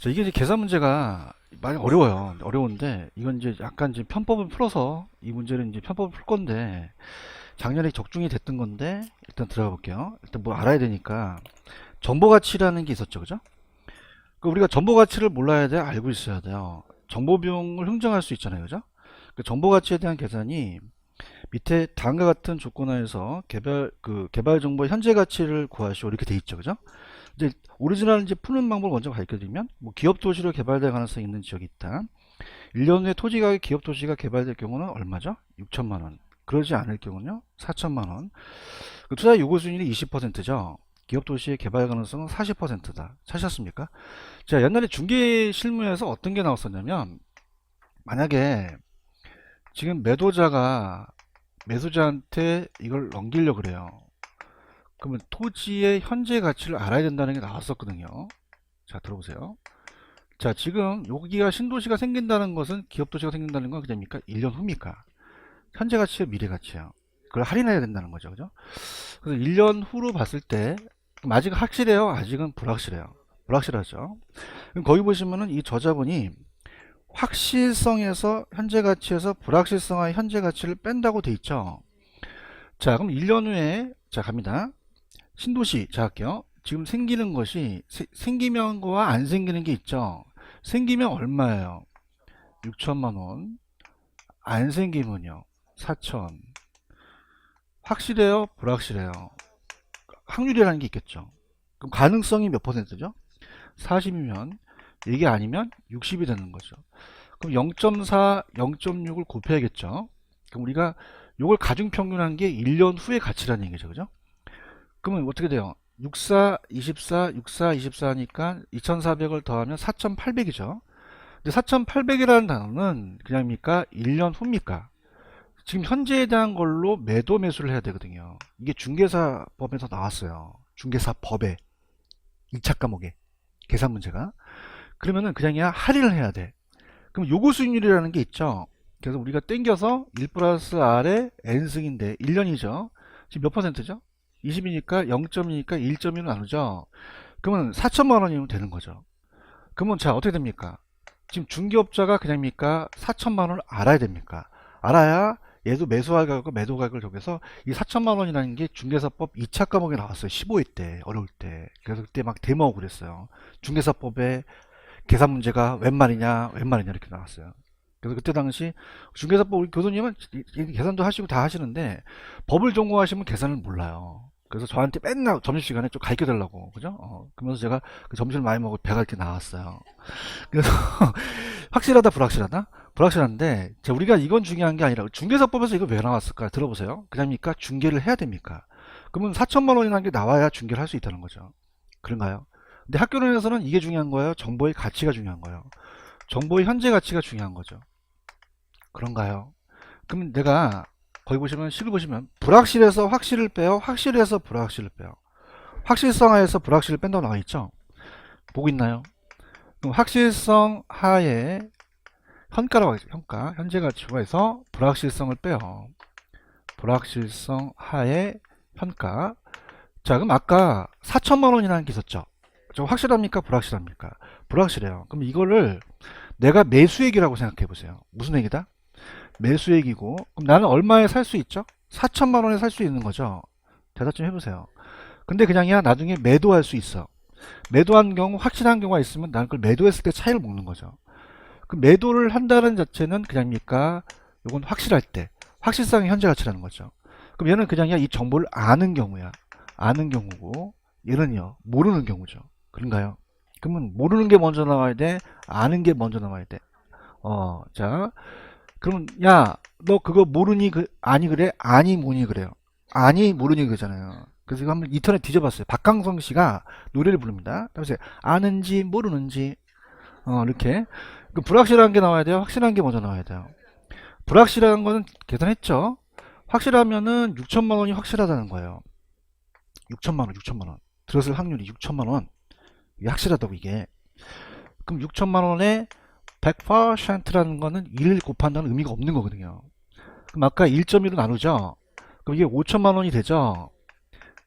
자, 이게 이제 계산 문제가 많이 어려워요. 어려운데, 이건 이제 약간 이제 편법을 풀어서 이 문제는 이제 편법을 풀 건데, 작년에 적중이 됐던 건데, 일단 들어가 볼게요. 일단 뭐 알아야 되니까, 정보 가치라는 게 있었죠. 그죠? 그 우리가 정보 가치를 몰라야 돼, 알고 있어야 돼요. 정보 비용을 흥정할 수 있잖아요. 그죠? 그 정보 가치에 대한 계산이 밑에 다음과 같은 조건하에서 개발 정보의 현재 가치를 구하시오. 이렇게 돼 있죠. 그죠? 이제 오리지널 이제 푸는 방법을 먼저 가르쳐드리면, 뭐 기업 도시로 개발될 가능성이 있는 지역이 있다. 1년 후에 토지 가격 기업 도시가 개발될 경우는 얼마죠? 6천만 원. 그러지 않을 경우는요? 4천만 원. 그 투자 요구 수익률이 20%죠. 기업 도시의 개발 가능성은 40%다. 찾으셨습니까? 자, 옛날에 중개 실무에서 어떤 게 나왔었냐면, 만약에 지금 매도자한테 이걸 넘기려고 그래요. 그러면 토지의 현재 가치를 알아야 된다는 게 나왔었거든요. 자, 들어보세요. 자, 지금 여기가 신도시가 생긴다는 것은, 기업 도시가 생긴다는 건 그냥입니까? 1년 후입니까? 현재 가치와 미래 가치예요. 그걸 할인해야 된다는 거죠. 그죠? 그래서 1년 후로 봤을 때 아직 확실해요? 아직은 불확실해요. 불확실하죠. 그럼 거기 보시면은 이 저자분이 확실성에서 현재 가치에서 불확실성의 현재 가치를 뺀다고 돼 있죠. 자, 그럼 1년 후에 자 갑니다. 신도시 자 할게요. 지금 생기는 것이 생기면 거와 안 생기는 게 있죠. 생기면 얼마예요? 6천만 원. 안 생기면요? 4천. 확실해요? 불확실해요? 확률이라는 게 있겠죠. 그럼 가능성이 몇 %죠? 40이면, 이게 아니면 60이 되는 거죠. 그럼 0.4, 0.6을 곱해야겠죠. 그럼 우리가 이걸 가중평균한 게 1년 후의 가치라는 얘기죠. 그죠? 그러면 어떻게 돼요? 64, 24, 64, 24니까 2400을 더하면 4800이죠. 근데 4800이라는 단어는 그냥입니까? 1년 후입니까? 지금 현재에 대한 걸로 매도 매수를 해야 되거든요. 이게 중개사법에서 나왔어요. 중개사법에 2차 과목에 계산 문제가. 그러면은 그냥 할인을 해야 돼. 그럼 요구 수익률이라는 게 있죠. 그래서 우리가 땡겨서 1 플러스 R의 N승인데 1년이죠. 지금 몇 %죠? 20이니까 0.2니까 1.1로 나누죠. 그러면 4천만 원이면 되는 거죠. 그러면 자 어떻게 됩니까? 지금 중개업자가 그냥입니까? 4천만 원을 알아야 됩니까? 알아야 얘도 매수할 가격과 매도 가격을 적여서 이 4천만 원이라는 게 중개사법 2차 과목에 나왔어요. 15회 때 어려울 때. 그래서 그때 막 데모하고 그랬어요. 중개사법에 계산 문제가 웬 말이냐 이렇게 나왔어요. 그래서 그때 당시 중개사법 우리 교수님은 계산도 하시고 다 하시는데 법을 전공하시면 계산을 몰라요. 그래서 저한테 맨날 점심시간에 좀 가르쳐 달라고 그죠? 그러면서 제가 그 점심을 많이 먹고 배가 이렇게 나왔어요. 그래서 확실하다 불확실하다? 불확실한데 자, 우리가 이건 중요한 게 아니라 중개사법에서 이거 왜 나왔을까 들어보세요. 그냥입니까? 중개를 해야 됩니까? 그러면 4천만 원이라는 게 나와야 중개를 할 수 있다는 거죠. 그런가요? 근데 학교론에서는 이게 중요한 거예요? 정보의 가치가 중요한 거예요? 정보의 현재 가치가 중요한 거죠. 그런가요? 그럼 내가 거기 보시면 식을 보시면 불확실해서 확실을 빼요. 확실해서 불확실을 빼요. 확실성 하에서 불확실을 뺀다고 나와 있죠. 보고 있나요? 그럼 확실성 하에 현가라고 하겠죠. 현가 현재 가치로 해서 불확실성을 빼요. 불확실성 하에 현가. 자 그럼 아까 4천만 원이라는 게 있었죠. 좀 확실합니까? 불확실합니까? 불확실해요. 그럼 이거를 내가 매수액이라고 생각해 보세요. 무슨 액이다? 매수액이고 그럼 나는 얼마에 살 수 있죠? 4천만 원에 살 수 있는 거죠. 대답 좀 해보세요. 근데 그냥이야 나중에 매도할 수 있어. 매도한 경우 확실한 경우가 있으면 나는 그걸 매도했을 때 차이를 먹는 거죠. 그 매도를 한다는 자체는 그냥입니까? 이건 확실할 때 확실성의 현재 가치라는 거죠. 그럼 얘는 그냥이야 이 정보를 아는 경우야. 아는 경우고 얘는요 모르는 경우죠. 그런가요? 그러면 모르는 게 먼저 나와야 돼? 아는 게 먼저 나와야 돼? 자 그러면 야 너 그거 모르니 아니 그래? 아니 뭐니 그래요? 아니 모르니 그러잖아요. 그래서 이거 한번 인터넷 뒤져봤어요. 박강성 씨가 노래를 부릅니다. 그래서 아는지 모르는지 이렇게 그 불확실한 게 나와야 돼요? 확실한 게 먼저 나와야 돼요? 불확실한 거는 계산했죠? 확실하면은 6천만 원이 확실하다는 거예요. 6천만 원, 6천만 원. 들었을 확률이 6천만 원. 이게 확실하다고 이게. 그럼 6천만 원에 100%라는 거는 1을 곱한다는 의미가 없는 거거든요. 그럼 아까 1.1로 나누죠? 그럼 이게 5천만 원이 되죠?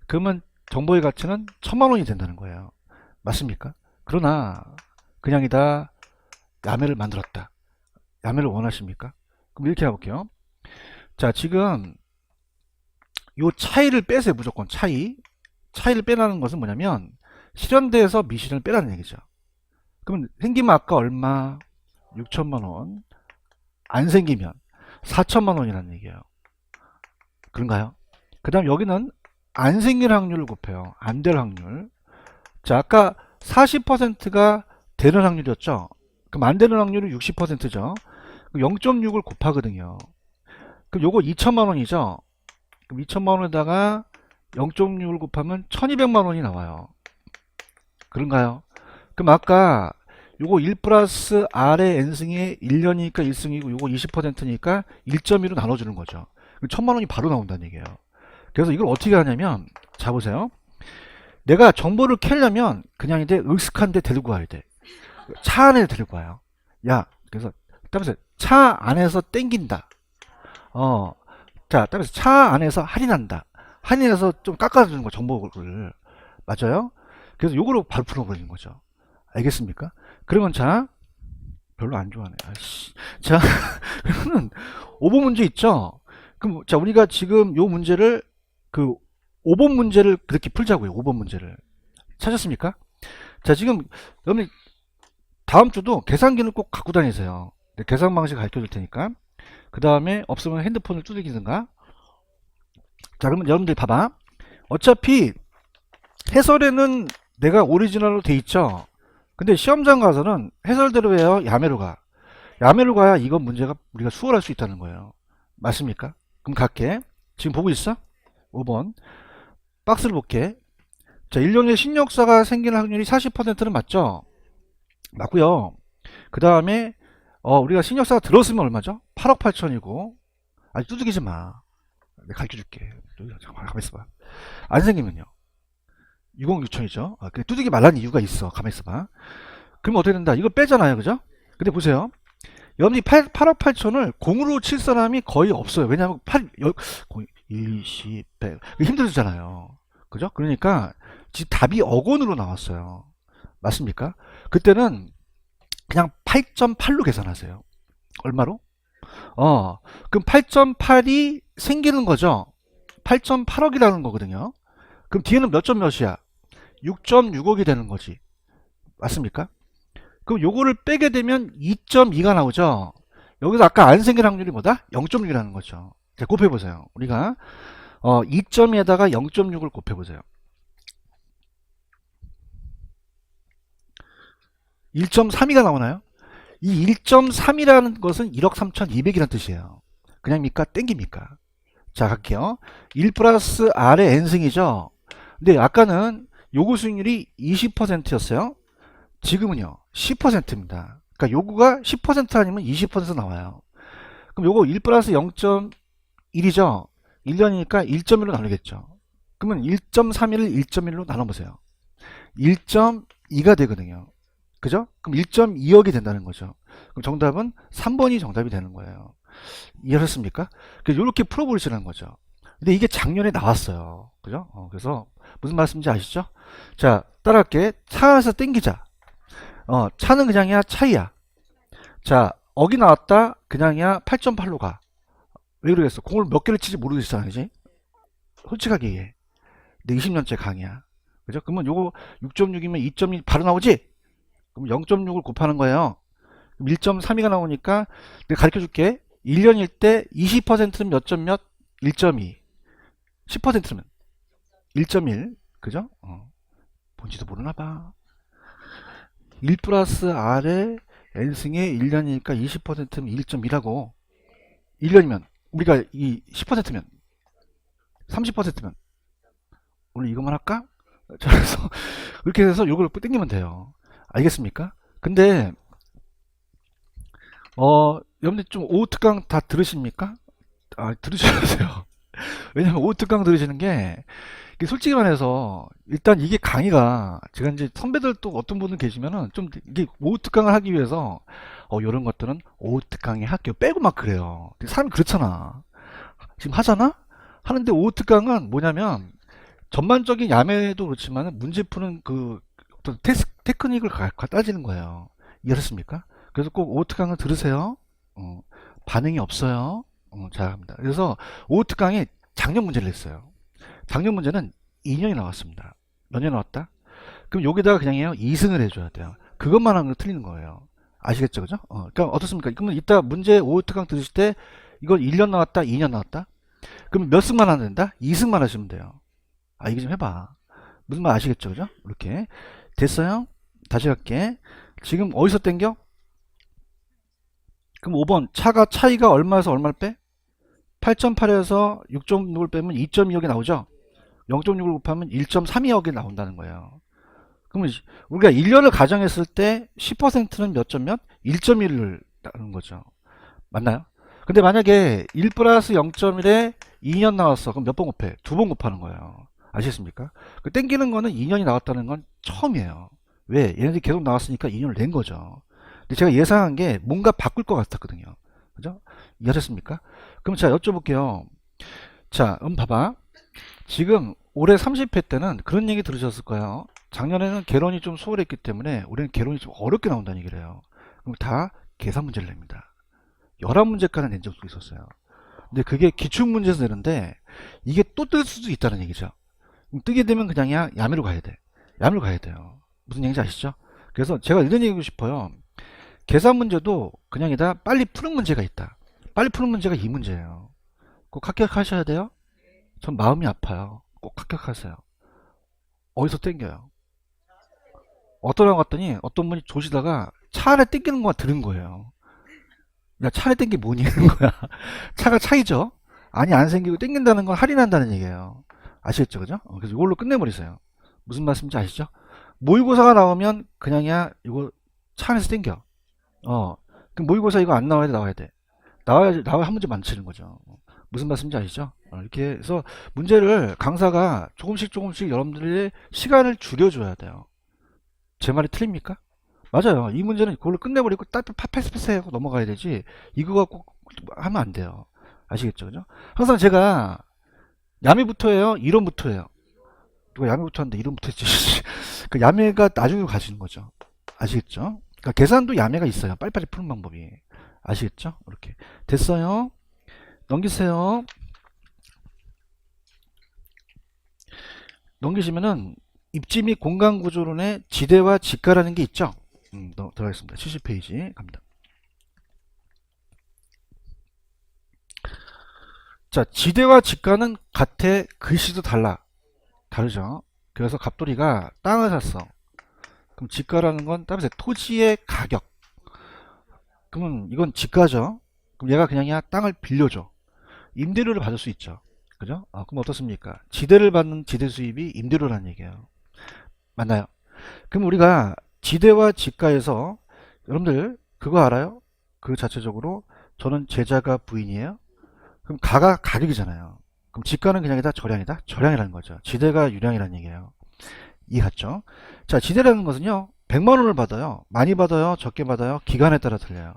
그러면 정보의 가치는 1,000만 원이 된다는 거예요. 맞습니까? 그러나 그냥이다 야매를 만들었다. 야매를 원하십니까? 그럼 이렇게 해볼게요. 자, 지금 요 차이를 빼세요. 무조건 차이를 빼라는 것은 뭐냐면 실현대에서 미실현을 빼라는 얘기죠. 그러면 생기면 아까 얼마? 6천만원. 안 생기면 4천만원이라는 얘기예요. 그런가요? 그 다음 여기는 안 생길 확률을 곱해요. 안 될 확률. 자, 아까 40%가 되는 확률이었죠. 그럼 안 되는 확률은 60%죠. 0.6을 곱하거든요. 그럼 요거 2천만원이죠. 그럼 2천만원에다가 0.6을 곱하면 1200만원이 나와요. 그런가요? 그럼 아까 요거 1 플러스 R의 N승의 1년이니까 1승이고 요거 20%니까 1.2로 나눠주는 거죠. 1000만원이 바로 나온다는 얘기예요. 그래서 이걸 어떻게 하냐면, 자 보세요. 내가 정보를 캐려면 그냥 이제 익숙한 데 데리고 와야 돼. 차 안에 데리고 와요. 야, 그래서 따라서 차 안에서 땡긴다. 자, 따라서 차 안에서 할인한다. 할인해서 좀 깎아주는 거, 정보를. 맞아요? 그래서 요거로 바로 풀어버리는 거죠. 알겠습니까? 그러면 자, 별로 안 좋아하네. 아이씨. 자, 그러면 5번 문제 있죠? 그럼 자, 우리가 지금 요 문제를 그 5번 문제를 그렇게 풀자고요. 5번 문제를. 찾았습니까? 자, 지금 여러분 다음 주도 계산기는 꼭 갖고 다니세요. 계산 방식 가르쳐 줄 테니까. 그 다음에 없으면 핸드폰을 두들기든가. 자, 그러면 여러분들 봐봐. 어차피 해설에는 내가 오리지널로 돼 있죠. 근데 시험장 가서는 해설대로 해요. 야매로 가. 야매로 가야 이건 문제가 우리가 수월할 수 있다는 거예요. 맞습니까? 그럼 갈게. 지금 보고 있어? 5번. 박스를 볼게. 자, 1년에 신역사가 생기는 확률이 40%는 맞죠? 맞고요. 그 다음에 우리가 신역사가 들었으면 얼마죠? 8억 8천이고. 아니, 두들기지 마. 내가 가르쳐줄게. 잠깐만, 가만히 있어봐. 안 생기면요. 6억 6천이죠. 두들기 말라는 이유가 있어. 가만히 있어봐. 그러면 어떻게 된다? 이거 빼잖아요. 그죠? 근데 보세요. 여러분이 8억 8천을 공으로 칠 사람이 거의 없어요. 왜냐하면 20, 100. 힘들잖아요. 그죠? 그러니까 지금 답이 억원으로 나왔어요. 맞습니까? 그때는 그냥 8.8로 계산하세요. 얼마로? 그럼 8.8이 생기는 거죠. 8.8억이라는 거거든요. 그럼 뒤에는 몇 점 몇이야? 6.6억이 되는 거지. 맞습니까? 그럼 요거를 빼게 되면 2.2가 나오죠. 여기서 아까 안 생길 확률이 뭐다? 0.6이라는 거죠. 자, 곱해보세요. 우리가 2점에다가 0.6을 곱해보세요. 1.32가 나오나요? 이 1.3이라는 것은 1억 3,200이라는 뜻이에요. 그냥입니까? 땡깁니까? 자, 갈게요. 1 플러스 R의 N승이죠. 근데 아까는 요구 수익률이 20%였어요. 지금은요 10%입니다. 그러니까 요구가 10% 아니면 20% 나와요. 그럼 요거 1 플러스 0.1이죠. 1년이니까 1.1로 나누겠죠. 그러면 1.31을 1.1로 나눠보세요. 1.2가 되거든요. 그죠? 그럼 1.2억이 된다는 거죠. 그럼 정답은 3번이 정답이 되는 거예요. 이해하셨습니까? 그래서 이렇게 풀어보시라는 거죠. 근데 이게 작년에 나왔어요. 그죠? 그래서 무슨 말씀인지 아시죠? 자, 따라할게. 차 안에서 땡기자. 차는 그냥이야, 차이야. 자, 억이 나왔다. 그냥이야, 8.8로 가. 왜 그러겠어? 공을 몇 개를 치지 모르겠잖아, 그지? 솔직하게 얘기해. 내 20년째 강의야. 그죠? 그러면 요거 6.6이면 2.2 바로 나오지? 그럼 0.6을 곱하는 거예요. 1.32가 나오니까 내가 가르쳐 줄게. 1년일 때 20%는 몇 점 몇? 1.2. 10%면 1.1. 그죠? 뭔지도 모르나 봐. 1 플러스 R의 N승의 1년이니까 20%면 1.2라고. 1년이면 우리가 이 10%면 30%면 오늘 이것만 할까? 자, 그래서 그렇게 해서 요걸 땡기면 돼요. 알겠습니까? 근데 여러분들 좀 오후특강 다 들으십니까? 들으셔야 돼요. 왜냐면 오후특강 들으시는 게 솔직히 말해서 일단 이게 강의가 제가 이제 선배들 또 어떤 분들 계시면은 좀 이게 오후특강을 하기 위해서 이런 것들은 오후특강에 할게요 빼고 막 그래요. 사람이 그렇잖아. 지금 하잖아? 하는데 오후특강은 뭐냐면 전반적인 야매도 그렇지만 문제 푸는 그 어떤 테크닉을 따지는 거예요. 이해하셨습니까? 그래서 꼭 오트강을 들으세요. 어, 반응이 없어요. 잘 합니다. 그래서 오트강에 작년 문제를 냈어요. 작년 문제는 2년이 나왔습니다. 몇 년 나왔다? 그럼 여기다가 그냥 해요. 2승을 해줘야 돼요. 그것만 하면 틀리는 거예요. 아시겠죠? 그죠? 그러니까 어떻습니까? 그러면 이따 문제 5특강 들으실 때 이건 1년 나왔다, 2년 나왔다? 그럼 몇 승만 하면 된다? 2승만 하시면 돼요. 아, 이거 좀 해봐. 무슨 말 아시겠죠? 그죠? 이렇게. 됐어요? 다시 할게. 지금 어디서 땡겨? 그럼 5번. 차이가 얼마에서 얼마를 빼? 8.8에서 6.6을 빼면 2.2억이 나오죠? 0.6을 곱하면 1.32억이 나온다는 거예요. 그러면 우리가 1년을 가정했을 때 10%는 몇 점 몇? 1.1을 나누는 거죠. 맞나요? 근데 만약에 1 플러스 0.1에 2년 나왔어. 그럼 몇 번 곱해? 2번 곱하는 거예요. 아시겠습니까? 그 땡기는 거는 2년이 나왔다는 건 처음이에요. 왜? 얘네들이 계속 나왔으니까 2년을 낸 거죠. 근데 제가 예상한 게 뭔가 바꿀 것 같았거든요. 그죠? 이해하셨습니까? 그럼 자, 여쭤볼게요. 자, 봐봐. 지금 올해 30회 때는 그런 얘기 들으셨을 거예요. 작년에는 개론이 좀 수월했기 때문에 올해는 개론이 좀 어렵게 나온다는 얘기를 해요. 그럼 다 계산 문제를 냅니다. 11문제까지 낸 적도 있었어요. 근데 그게 기출문제에서 내는데 이게 또 뜰 수도 있다는 얘기죠. 뜨게 되면 그냥 야매로 가야 돼. 야매로 가야 돼요. 무슨 얘기인지 아시죠? 그래서 제가 이런 얘기하고 싶어요. 계산 문제도 그냥이다 빨리 푸는 문제가 있다. 빨리 푸는 문제가 이 문제예요. 꼭 합격하셔야 돼요. 전 마음이 아파요. 꼭 합격하세요. 어디서 땡겨요? 어떠라고 갔더니 어떤 분이 조시다가 차 안에 땡기는 것만 들은 거예요. 야, 차 안에 땡기 뭐니? 이런 거야. 차가 차이죠? 아니, 안 생기고 땡긴다는 건 할인한다는 얘기예요. 아시겠죠? 그죠? 그래서 이걸로 끝내버리세요. 무슨 말씀인지 아시죠? 모의고사가 나오면 그냥이야, 이거 차 안에서 땡겨. 그럼 모의고사 이거 안 나와야 돼, 나와야 돼. 나와야 한 문제 만치는 거죠. 무슨 말씀인지 아시죠? 이렇게 해서 문제를 강사가 조금씩 여러분들의 시간을 줄여줘야 돼요. 제 말이 틀립니까? 맞아요. 이 문제는 그걸로 끝내버리고 딱 패스패스 하고 넘어가야 되지. 이거 갖고 하면 안 돼요. 아시겠죠? 그죠? 항상 제가 야매부터 해요? 이론부터 해요? 누가 야매부터 하는데 이론부터 했지. 그 야매가 나중에 가시는 거죠. 아시겠죠? 그러니까 계산도 야매가 있어요. 빨리빨리 푸는 방법이. 아시겠죠? 이렇게. 됐어요? 넘기세요. 넘기시면은 입지 및 공간 구조론의 지대와 직가라는 게 있죠? 들어가겠습니다. 70페이지 갑니다. 자, 지대와 직가는 같아. 글씨도 다르죠? 그래서 갑돌이가 땅을 샀어. 그럼 직가라는 건 따라서 토지의 가격. 그러면 이건 직가죠. 그럼 얘가 그냥 땅을 빌려줘. 임대료를 받을 수 있죠. 그죠? 그럼 어떻습니까? 지대를 받는 지대 수입이 임대료라는 얘기예요. 맞나요? 그럼 우리가 지대와 직가에서 여러분들 그거 알아요? 그 자체적으로 저는 제자가 부인이에요. 그럼 가가 가격이잖아요. 그럼 직가는 그냥 다 절량이다? 절량이라는 거죠. 지대가 유량이라는 얘기예요. 이해 갔죠? 자, 지대라는 것은요. 100만원을 받아요. 많이 받아요. 적게 받아요. 기간에 따라 틀려요.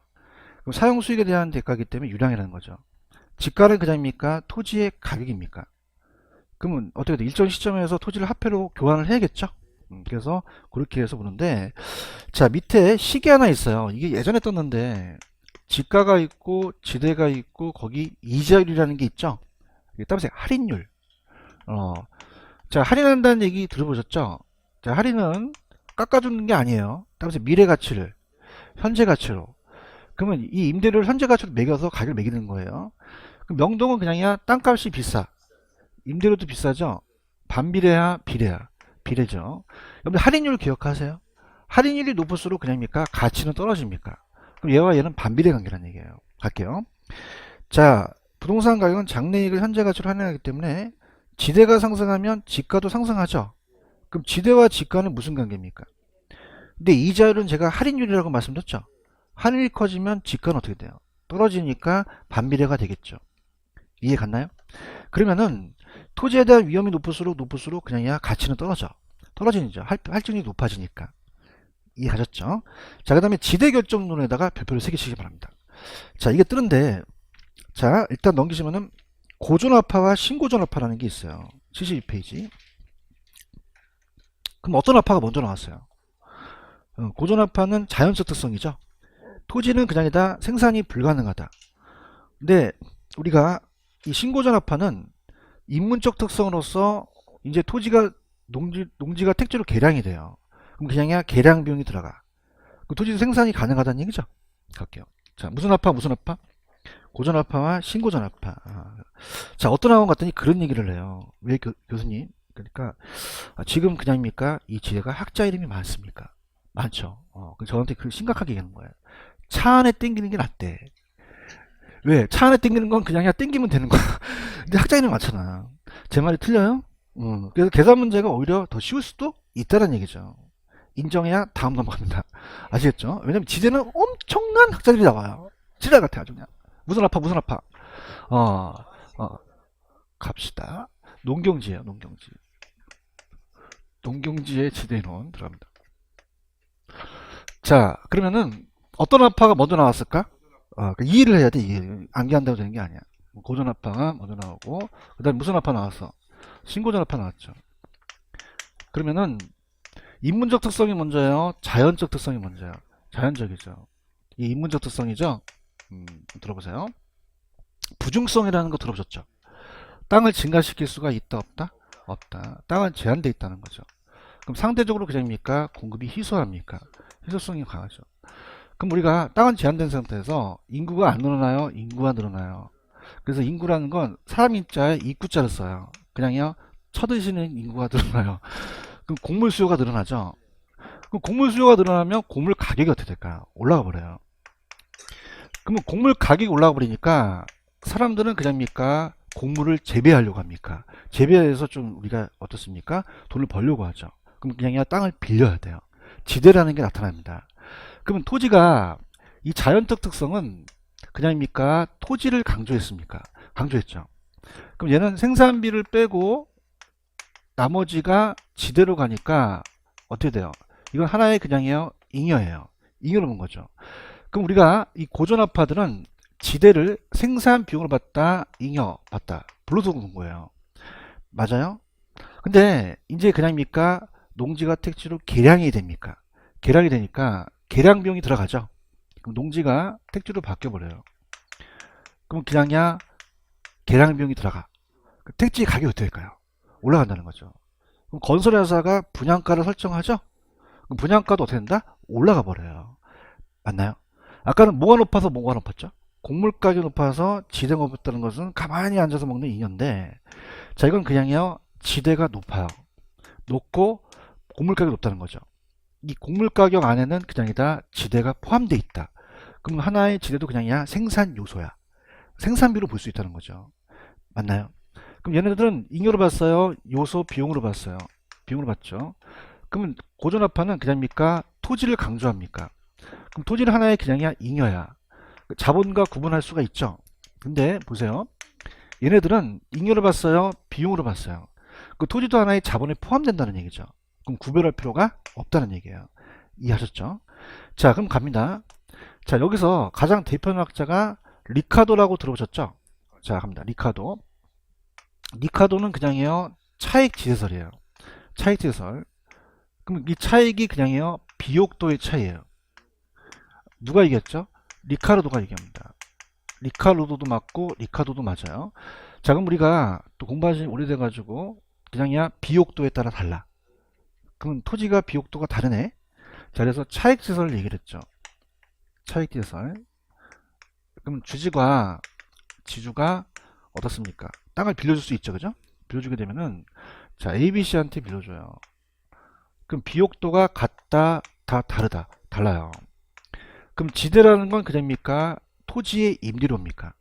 그럼 사용 수익에 대한 대가이기 때문에 유량이라는 거죠. 직가는 그냥입니까? 토지의 가격입니까? 그러면 어떻게 돼? 일정 시점에서 토지를 화폐로 교환을 해야겠죠? 그래서 그렇게 해서 보는데, 자, 밑에 시계 하나 있어요. 이게 예전에 떴는데 지가가 있고 지대가 있고 거기 이자율이라는 게 있죠. 이게 따라서 할인율. 자, 할인한다는 얘기 들어보셨죠? 자, 할인은 깎아주는 게 아니에요. 따라서 미래 가치를 현재 가치로. 그러면 이 임대료를 현재 가치로 매겨서 가격을 매기는 거예요. 그럼 명동은 그냥이야 땅값이 비싸. 임대료도 비싸죠. 반비례야 비례야. 비례죠. 여러분 할인율 기억하세요? 할인율이 높을수록 그냥입니까? 가치는 떨어집니까? 그럼 얘와 얘는 반비례 관계라는 얘기예요. 갈게요. 자, 부동산 가격은 장래이익을 현재 가치로 환산하기 때문에 지대가 상승하면 지가도 상승하죠. 그럼 지대와 지가는 무슨 관계입니까? 근데 이자율은 제가 할인율이라고 말씀드렸죠. 할인이 커지면 지가는 어떻게 돼요? 떨어지니까 반비례가 되겠죠. 이해 갔나요? 그러면은 토지에 대한 위험이 높을수록 그냥 가치는 떨어지죠. 할증이 높아지니까. 이해 가셨죠? 자, 그 다음에 지대 결정론에다가 별표를 3개 치시기 바랍니다. 자, 이게 뜨는데, 자, 일단 넘기시면은 고존합파와 신고존합파라는 게 있어요. 72페이지. 그럼 어떤 합파가 먼저 나왔어요? 고전화파는 자연적 특성이죠. 토지는 그냥이다 생산이 불가능하다. 근데 우리가 이 신고전화파는 인문적 특성으로서 이제 토지가 농지가 택지로 개량이 돼요. 그럼 그냥이야 개량 비용이 들어가. 그 토지 생산이 가능하다는 얘기죠. 갈게요. 자, 무슨 화파 무슨 화파? 고전화파와 신고전화파. 자, 어떤 학원 갔더니 그런 얘기를 해요. 왜 교수님? 그러니까 지금 그냥입니까? 이 지대가 학자 이름이 많습니까? 많죠. 저한테 그 심각하게 얘기하는 거예요. 차 안에 땡기는 게 낫대. 왜? 차 안에 땡기는 건 그냥 땡기면 되는 거야. 근데 학자 이름이 많잖아. 제 말이 틀려요? 그래서 계산 문제가 오히려 더 쉬울 수도 있다는 얘기죠. 인정해야 다음 넘어갑니다. 아시겠죠? 왜냐면 지대는 엄청난 학자들이 나와요. 지랄 같아 아주 그냥. 무슨 아파 무슨 아파. 어, 어, 갑시다. 농경지예요 농경지. 농경지의 지대론 들어갑니다. 자, 그러면은 어떤 아파가 먼저 나왔을까? 이해를 해야 돼. 이해. 암기한다고 되는 게 아니야. 고전 아파가 먼저 나오고 그다음 무슨 아파 나왔어? 신고전 아파 나왔죠. 그러면은 인문적 특성이 먼저예요? 자연적 특성이 먼저예요? 자연적이죠. 이 인문적 특성이죠. 들어보세요. 부중성이라는 거 들어보셨죠? 땅을 증가시킬 수가 있다 없다? 없다. 땅은 제한되어 있다는 거죠. 그럼 상대적으로 그냥입니까? 공급이 희소합니까? 희소성이 강하죠. 그럼 우리가 땅은 제한된 상태에서 인구가 안 늘어나요? 인구가 늘어나요. 그래서 인구라는 건 사람 인자에 입구자를 써요. 그냥요 쳐드시는 인구가 늘어나요. 그럼 곡물 수요가 늘어나죠. 그럼 곡물 수요가 늘어나면 곡물 가격이 어떻게 될까요? 올라가 버려요. 그러면 곡물 가격이 올라가 버리니까 사람들은 그냥입니까? 곡물을 재배하려고 합니까? 재배해서 좀 우리가 어떻습니까? 돈을 벌려고 하죠. 그럼 그냥 땅을 빌려야 돼요. 지대라는 게 나타납니다. 그러면 토지가 이 자연적 특성은 그냥입니까? 토지를 강조했습니까? 강조했죠. 그럼 얘는 생산비를 빼고 나머지가 지대로 가니까 어떻게 돼요? 이건 하나의 그냥이에요. 잉여예요. 잉여로 본 거죠. 그럼 우리가 이 고전화파들은 지대를 생산 비용으로 받다, 잉여 받다. 불러서 본 거예요. 맞아요? 근데 이제 그냥입니까? 농지가 택지로 개량이 됩니까? 개량이 되니까 개량 비용이 들어가죠. 그럼 농지가 택지로 바뀌어 버려요. 그럼 그냥이야 개량 비용이 들어가. 택지 가격이 어떻게 될까요? 올라간다는 거죠. 그럼 건설회사가 분양가를 설정하죠? 그럼 분양가도 어떻게 된다? 올라가 버려요. 맞나요? 아까는 뭐가 높아서 뭐가 높았죠? 곡물 가격이 높아서 지대가 높다는 것은 가만히 앉아서 먹는 잉여인데, 자, 이건 그냥요 지대가 높아요. 높고 곡물 가격이 높다는 거죠. 이 곡물 가격 안에는 그냥이다 지대가 포함되어 있다. 그럼 하나의 지대도 그냥이야 생산 요소야. 생산비로 볼 수 있다는 거죠. 맞나요? 그럼 얘네들은 잉여로 봤어요? 요소 비용으로 봤어요? 비용으로 봤죠. 그러면 고전화파는 그냥입니까? 토지를 강조합니까? 그럼 토지는 하나의 그냥이야 잉여야. 자본과 구분할 수가 있죠. 근데 보세요. 얘네들은 잉여로 봤어요? 비용으로 봤어요? 그 토지도 하나의 자본에 포함된다는 얘기죠. 그럼 구별할 필요가 없다는 얘기예요. 이해하셨죠? 자, 그럼 갑니다. 자, 여기서 가장 대표학자가 리카도라고 들어보셨죠? 자, 갑니다. 리카도. 리카도는 그냥이에요. 차익 지대설이에요. 차익 지대설. 그럼 이 차익이 그냥이에요. 비옥도의 차이예요. 누가 얘기했죠? 리카르도가 얘기합니다. 리카르도도 맞고 리카도도 맞아요. 자, 그럼 우리가 또 공부하신 지 오래돼가지고 그냥이야 비옥도에 따라 달라. 그럼 토지가 비옥도가 다르네. 자, 그래서 차익 지대설을 얘기를 했죠. 차익 지대설. 그럼 주지가 지주가 어떻습니까? 땅을 빌려줄 수 있죠, 그죠? 빌려주게 되면은 자 ABC한테 빌려줘요. 그럼 비옥도가 같다, 다 다르다, 달라요. 그럼 지대라는 건 그냥입니까? 토지의 임대료입니까?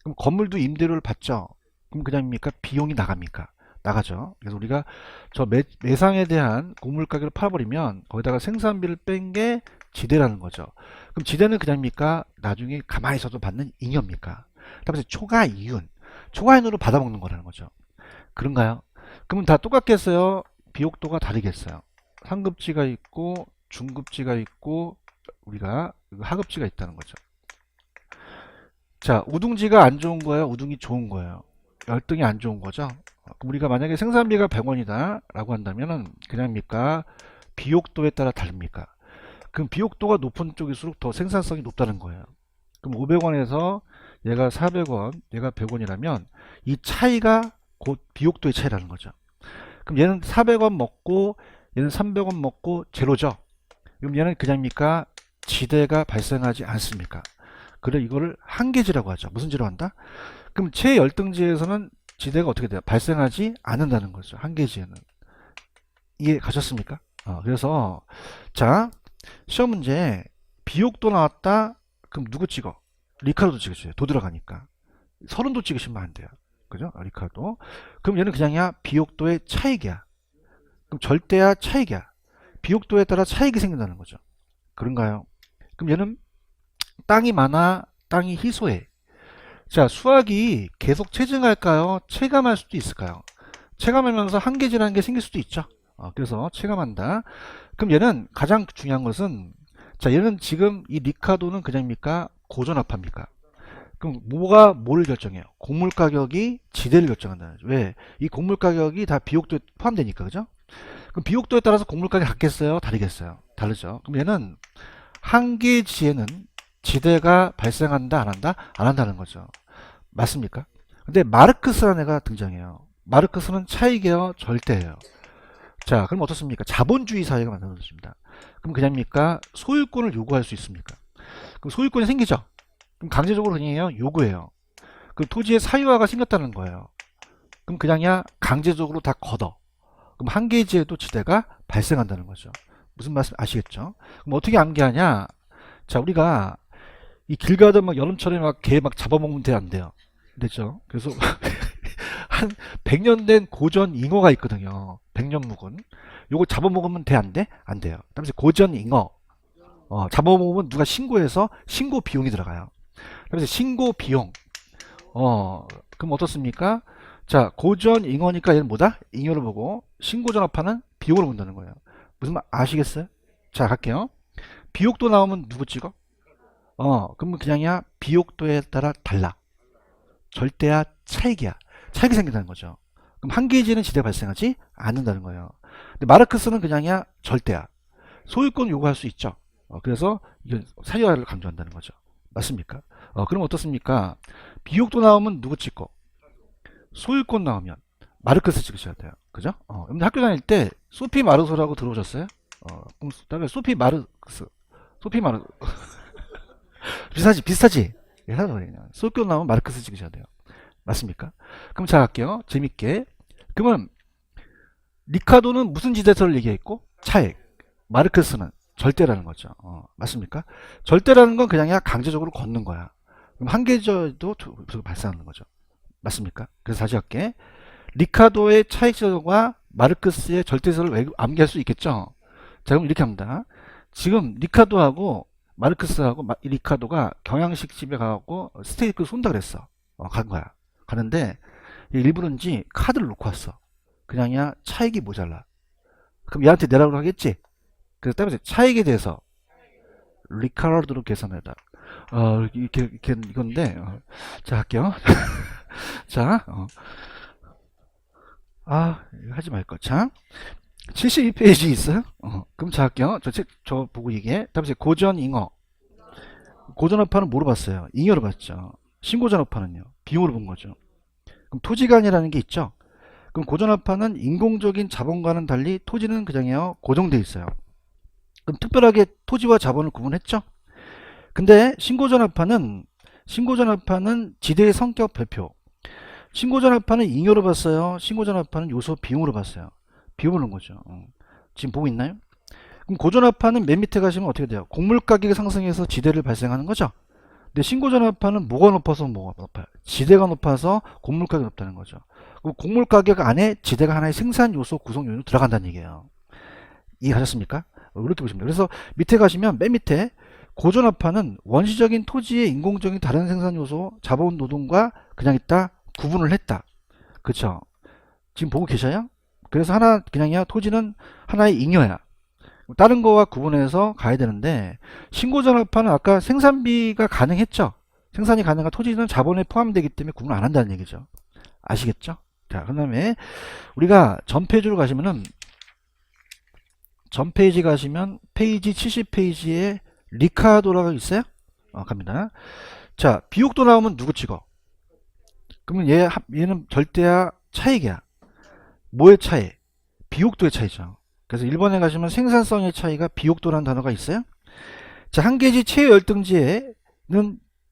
그럼 건물도 임대료를 받죠. 그럼 그냥입니까? 비용이 나갑니까? 나가죠. 그래서 우리가 저 매상에 대한 곡물 가격을 팔아버리면 거기다가 생산비를 뺀 게 지대라는 거죠. 그럼 지대는 그냥입니까? 나중에 가만히 있어도 받는 잉여입니까? 다음에 초과 이윤, 초과 이윤으로 받아먹는 거라는 거죠. 그런가요? 그러면 다 똑같겠어요? 비옥도가 다르겠어요? 상급지가 있고 중급지가 있고 우리가 하급지가 있다는 거죠. 자, 우둥지가 안 좋은 거예요? 우둥이 좋은 거예요? 열등이 안 좋은 거죠? 그럼 우리가 만약에 생산비가 100원이다 라고 한다면은 그냥입니까? 비옥도에 따라 다릅니까? 그럼 비옥도가 높은 쪽일수록 더 생산성이 높다는 거예요. 그럼 500원에서 얘가 400원, 얘가 100원이라면 이 차이가 곧 비옥도의 차이라는 거죠. 그럼 얘는 400원 먹고 얘는 300원 먹고 제로죠. 그럼 얘는 그냥입니까? 지대가 발생하지 않습니까? 그래 이거를 한계지라고 하죠. 무슨 지로 한다? 그럼 최열등지에서는 지대가 어떻게 돼요? 발생하지 않는다는 거죠. 한계지에는. 이해 가셨습니까? 그래서 자 시험 문제 비옥도 나왔다. 그럼 누구 찍어? 리카르도 찍으셔요. 도 들어가니까. 서른도 찍으시면 안 돼요. 그죠? 리카르도. 그럼 얘는 그냥이야 비옥도의 차익이야. 그럼 절대야 차익이야. 비옥도에 따라 차익이 생긴다는 거죠. 그런가요? 그럼 얘는 땅이 많아, 땅이 희소해. 자, 수학이 계속 체증할까요? 체감할 수도 있을까요? 체감하면서 한계지라는 게 생길 수도 있죠. 그래서 체감한다. 그럼 얘는 가장 중요한 것은 자, 얘는 지금 이 리카도는 그냥입니까? 고전압합니까? 그럼 뭐가 뭐를 결정해요? 곡물 가격이 지대를 결정한다는 거죠. 왜? 이 곡물 가격이 다 비옥도에 포함되니까, 그죠? 그럼 비옥도에 따라서 곡물 가격이 같겠어요? 다르겠어요? 다르죠. 그럼 얘는 한계지에는 지대가 발생한다, 안 한다? 안 한다는 거죠. 맞습니까? 근데 마르크스라는 애가 등장해요. 마르크스는 차익이에요? 절대예요. 자, 그럼 어떻습니까? 자본주의 사회가 만들어집니다. 그럼 그냥입니까? 소유권을 요구할 수 있습니까? 그럼 소유권이 생기죠? 그럼 강제적으로 그냥요 요구해요. 그럼 토지의 사유화가 생겼다는 거예요. 그럼 그냥이야 강제적으로 다 걷어. 그럼 한계지에도 지대가 발생한다는 거죠. 무슨 말씀 아시겠죠? 그럼 어떻게 암기하냐? 자, 우리가 이 길 가다 막 여름철에 막 개 막 잡아먹으면 돼, 안 돼요? 됐죠? 그래서 한 100년 된 고전 잉어가 있거든요. 100년 묵은. 요거 잡아먹으면 돼, 안 돼? 안 돼요. 그다음에 고전 잉어. 잡아먹으면 누가 신고해서 신고 비용이 들어가요. 그래서 신고 비용. 그럼 어떻습니까? 자, 고전 잉어니까 얘는 뭐다? 잉여를 보고 신고전업하는 비용을 본다는 거예요. 무슨 말 아시겠어요? 자, 갈게요. 비옥도 나오면 누구 찍어? 그러면 그냥이야 비옥도에 따라 달라. 절대야 차익이야. 차익이 생긴다는 거죠. 그럼 한계지는 지대 발생하지 않는다는 거예요. 근데 마르크스는 그냥이야 절대야. 소유권 요구할 수 있죠. 그래서 이건 사유화를 강조한다는 거죠. 맞습니까? 그럼 어떻습니까? 비옥도 나오면 누구 찍고? 소유권 나오면 마르크스 찍으셔야 돼요. 그죠? 여러분들 학교 다닐 때 소피 마르소라고 들어오셨어요? 그럼 소피 마르크스. 소피 마르 비슷하지? 예, 소유권 나오면 마르크스 찍으셔야 돼요. 맞습니까? 그럼 자 갈게요. 재밌게. 그러면 리카도는 무슨 지대서를 얘기했고? 차액. 마르크스는 절대라는 거죠. 맞습니까? 절대라는 건 그냥 강제적으로 걷는 거야. 그럼 한계저도 발생하는 거죠. 맞습니까? 그래서 다시 할게. 리카도의 차익지대과 마르크스의 절대서를 암기할 수 있겠죠? 자, 그럼 이렇게 합니다. 지금 리카도하고 마르크스하고 리카도가 경양식 집에 가고 스테이크 쏜다 그랬어. 간 거야. 가는데 일부러인지 카드를 놓고 왔어. 그냥이야 차익이 모자라. 그럼 얘한테 내라고 하겠지? 그래서 따라서 차익에 대해서 리카르도로 계산해다. 이렇게 이건데 자 할게요. 자, 하지 말거. 자, 72페이지 있어요? 그럼 자 할게요. 저 보고 얘기해. 다음에 고전 잉어. 고전업파는 뭐로 봤어요? 잉여로 봤죠. 신고전업파는요? 비용으로 본 거죠. 그럼 토지간이라는 게 있죠. 그럼 고전업파는 인공적인 자본과는 달리 토지는 그냥요 고정돼 있어요. 그럼 특별하게 토지와 자본을 구분했죠. 근데 신고전업파는 지대의 성격 발표. 신고전업파는 잉여로 봤어요. 신고전업파는 요소 비용으로 봤어요. 비용을 한 거죠. 지금 보고 있나요? 그럼 고전업파는 맨 밑에 가시면 어떻게 돼요? 곡물 가격이 상승해서 지대를 발생하는 거죠. 근데 신고전업파는 뭐가 높아서 뭐가 높아요? 지대가 높아서 곡물 가격이 높다는 거죠. 그럼 곡물 가격 안에 지대가 하나의 생산 요소 구성 요인으로 들어간다는 얘기예요. 이해하셨습니까? 이렇게 보시면 돼요. 그래서 밑에 가시면 맨 밑에 고전업파는 원시적인 토지의 인공적인 다른 생산 요소 자본 노동과 그냥 있다 구분을 했다. 그쵸? 지금 보고 계셔요? 그래서 그냥이야 토지는 하나의 잉여야. 다른 거와 구분해서 가야 되는데 신고전업파는 아까 생산비가 가능했죠. 생산이 가능한 토지는 자본에 포함되기 때문에 구분 안 한다는 얘기죠. 아시겠죠? 자, 그 다음에 우리가 전 페이지로 가시면은 전 페이지 가시면 페이지 70페이지에 리카도라고 있어요? 갑니다. 자, 비옥도 나오면 누구 찍어? 그러면 얘는 절대야 차익이야. 뭐의 차이? 비옥도의 차이죠. 그래서 1번에 가시면 생산성의 차이가 비옥도라는 단어가 있어요. 자, 한 개지 최후 열등지에는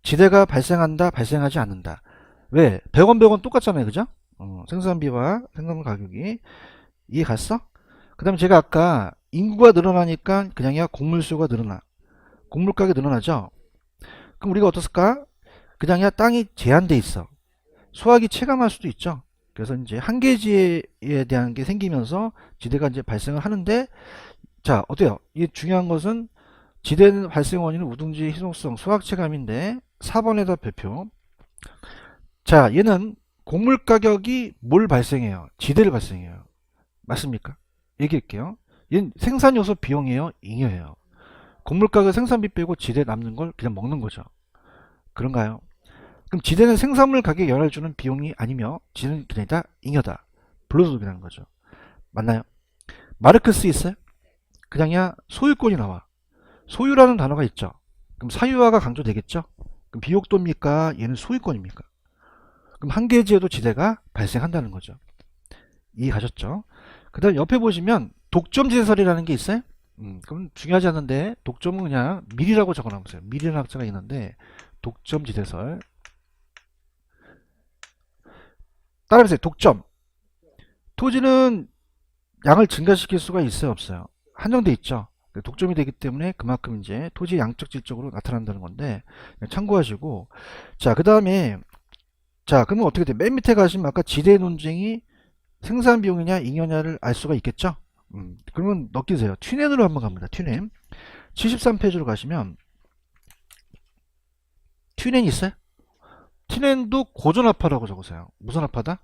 지대가 발생한다, 발생하지 않는다. 왜? 100원, 100원 똑같잖아요. 그죠? 생산비와 생산물 가격이. 이해 갔어? 그 다음에 제가 아까 인구가 늘어나니까 그냥이야 곡물수가 늘어나. 곡물 가격이 늘어나죠? 그럼 우리가 어떻을까? 그냥이야 땅이 제한돼 있어. 수확이 체감할 수도 있죠. 그래서 이제 한계지에 대한 게 생기면서 지대가 이제 발생을 하는데, 자, 어때요? 이게 중요한 것은 지대 발생 원인은 우등지 희소성 수확 체감인데 4번에다 별표. 자, 얘는 곡물 가격이 뭘 발생해요? 지대를 발생해요. 맞습니까? 얘기할게요. 얘는 생산 요소 비용이에요? 잉여예요? 곡물 가격 생산비 빼고 지대 남는 걸 그냥 먹는 거죠. 그런가요? 그럼 지대는 생산물 가격 영향을 주는 비용이 아니며 지대는 그냥 다 잉여다. 불로소득이라는 거죠. 맞나요? 마르크스 있어요? 그냥이야 소유권이 나와. 소유라는 단어가 있죠. 그럼 사유화가 강조되겠죠? 그럼 비옥도입니까? 얘는 소유권입니까? 그럼 한계지에도 지대가 발생한다는 거죠. 이해 가셨죠? 그 다음 옆에 보시면 독점지대설이라는 게 있어요. 그럼 중요하지 않은데 독점은 그냥 밀이라고 적어놔보세요. 밀이라는 학자가 있는데 독점지대설. 따라해보세요. 독점. 토지는 양을 증가시킬 수가 있어요, 없어요? 한정돼 있죠. 독점이 되기 때문에 그만큼 이제 토지 양적 질적으로 나타난다는 건데 참고하시고, 자, 그 다음에 자, 그러면 어떻게 돼? 맨 밑에 가시면 아까 지대 논쟁이 생산 비용이냐 잉여냐를 알 수가 있겠죠. 그러면 넘기세요. 튜넨으로 한번 갑니다. 튜넨 73페이지로 가시면 튜넨 있어요? 튜넨도 고전압파라고 적으세요. 무슨 압파다?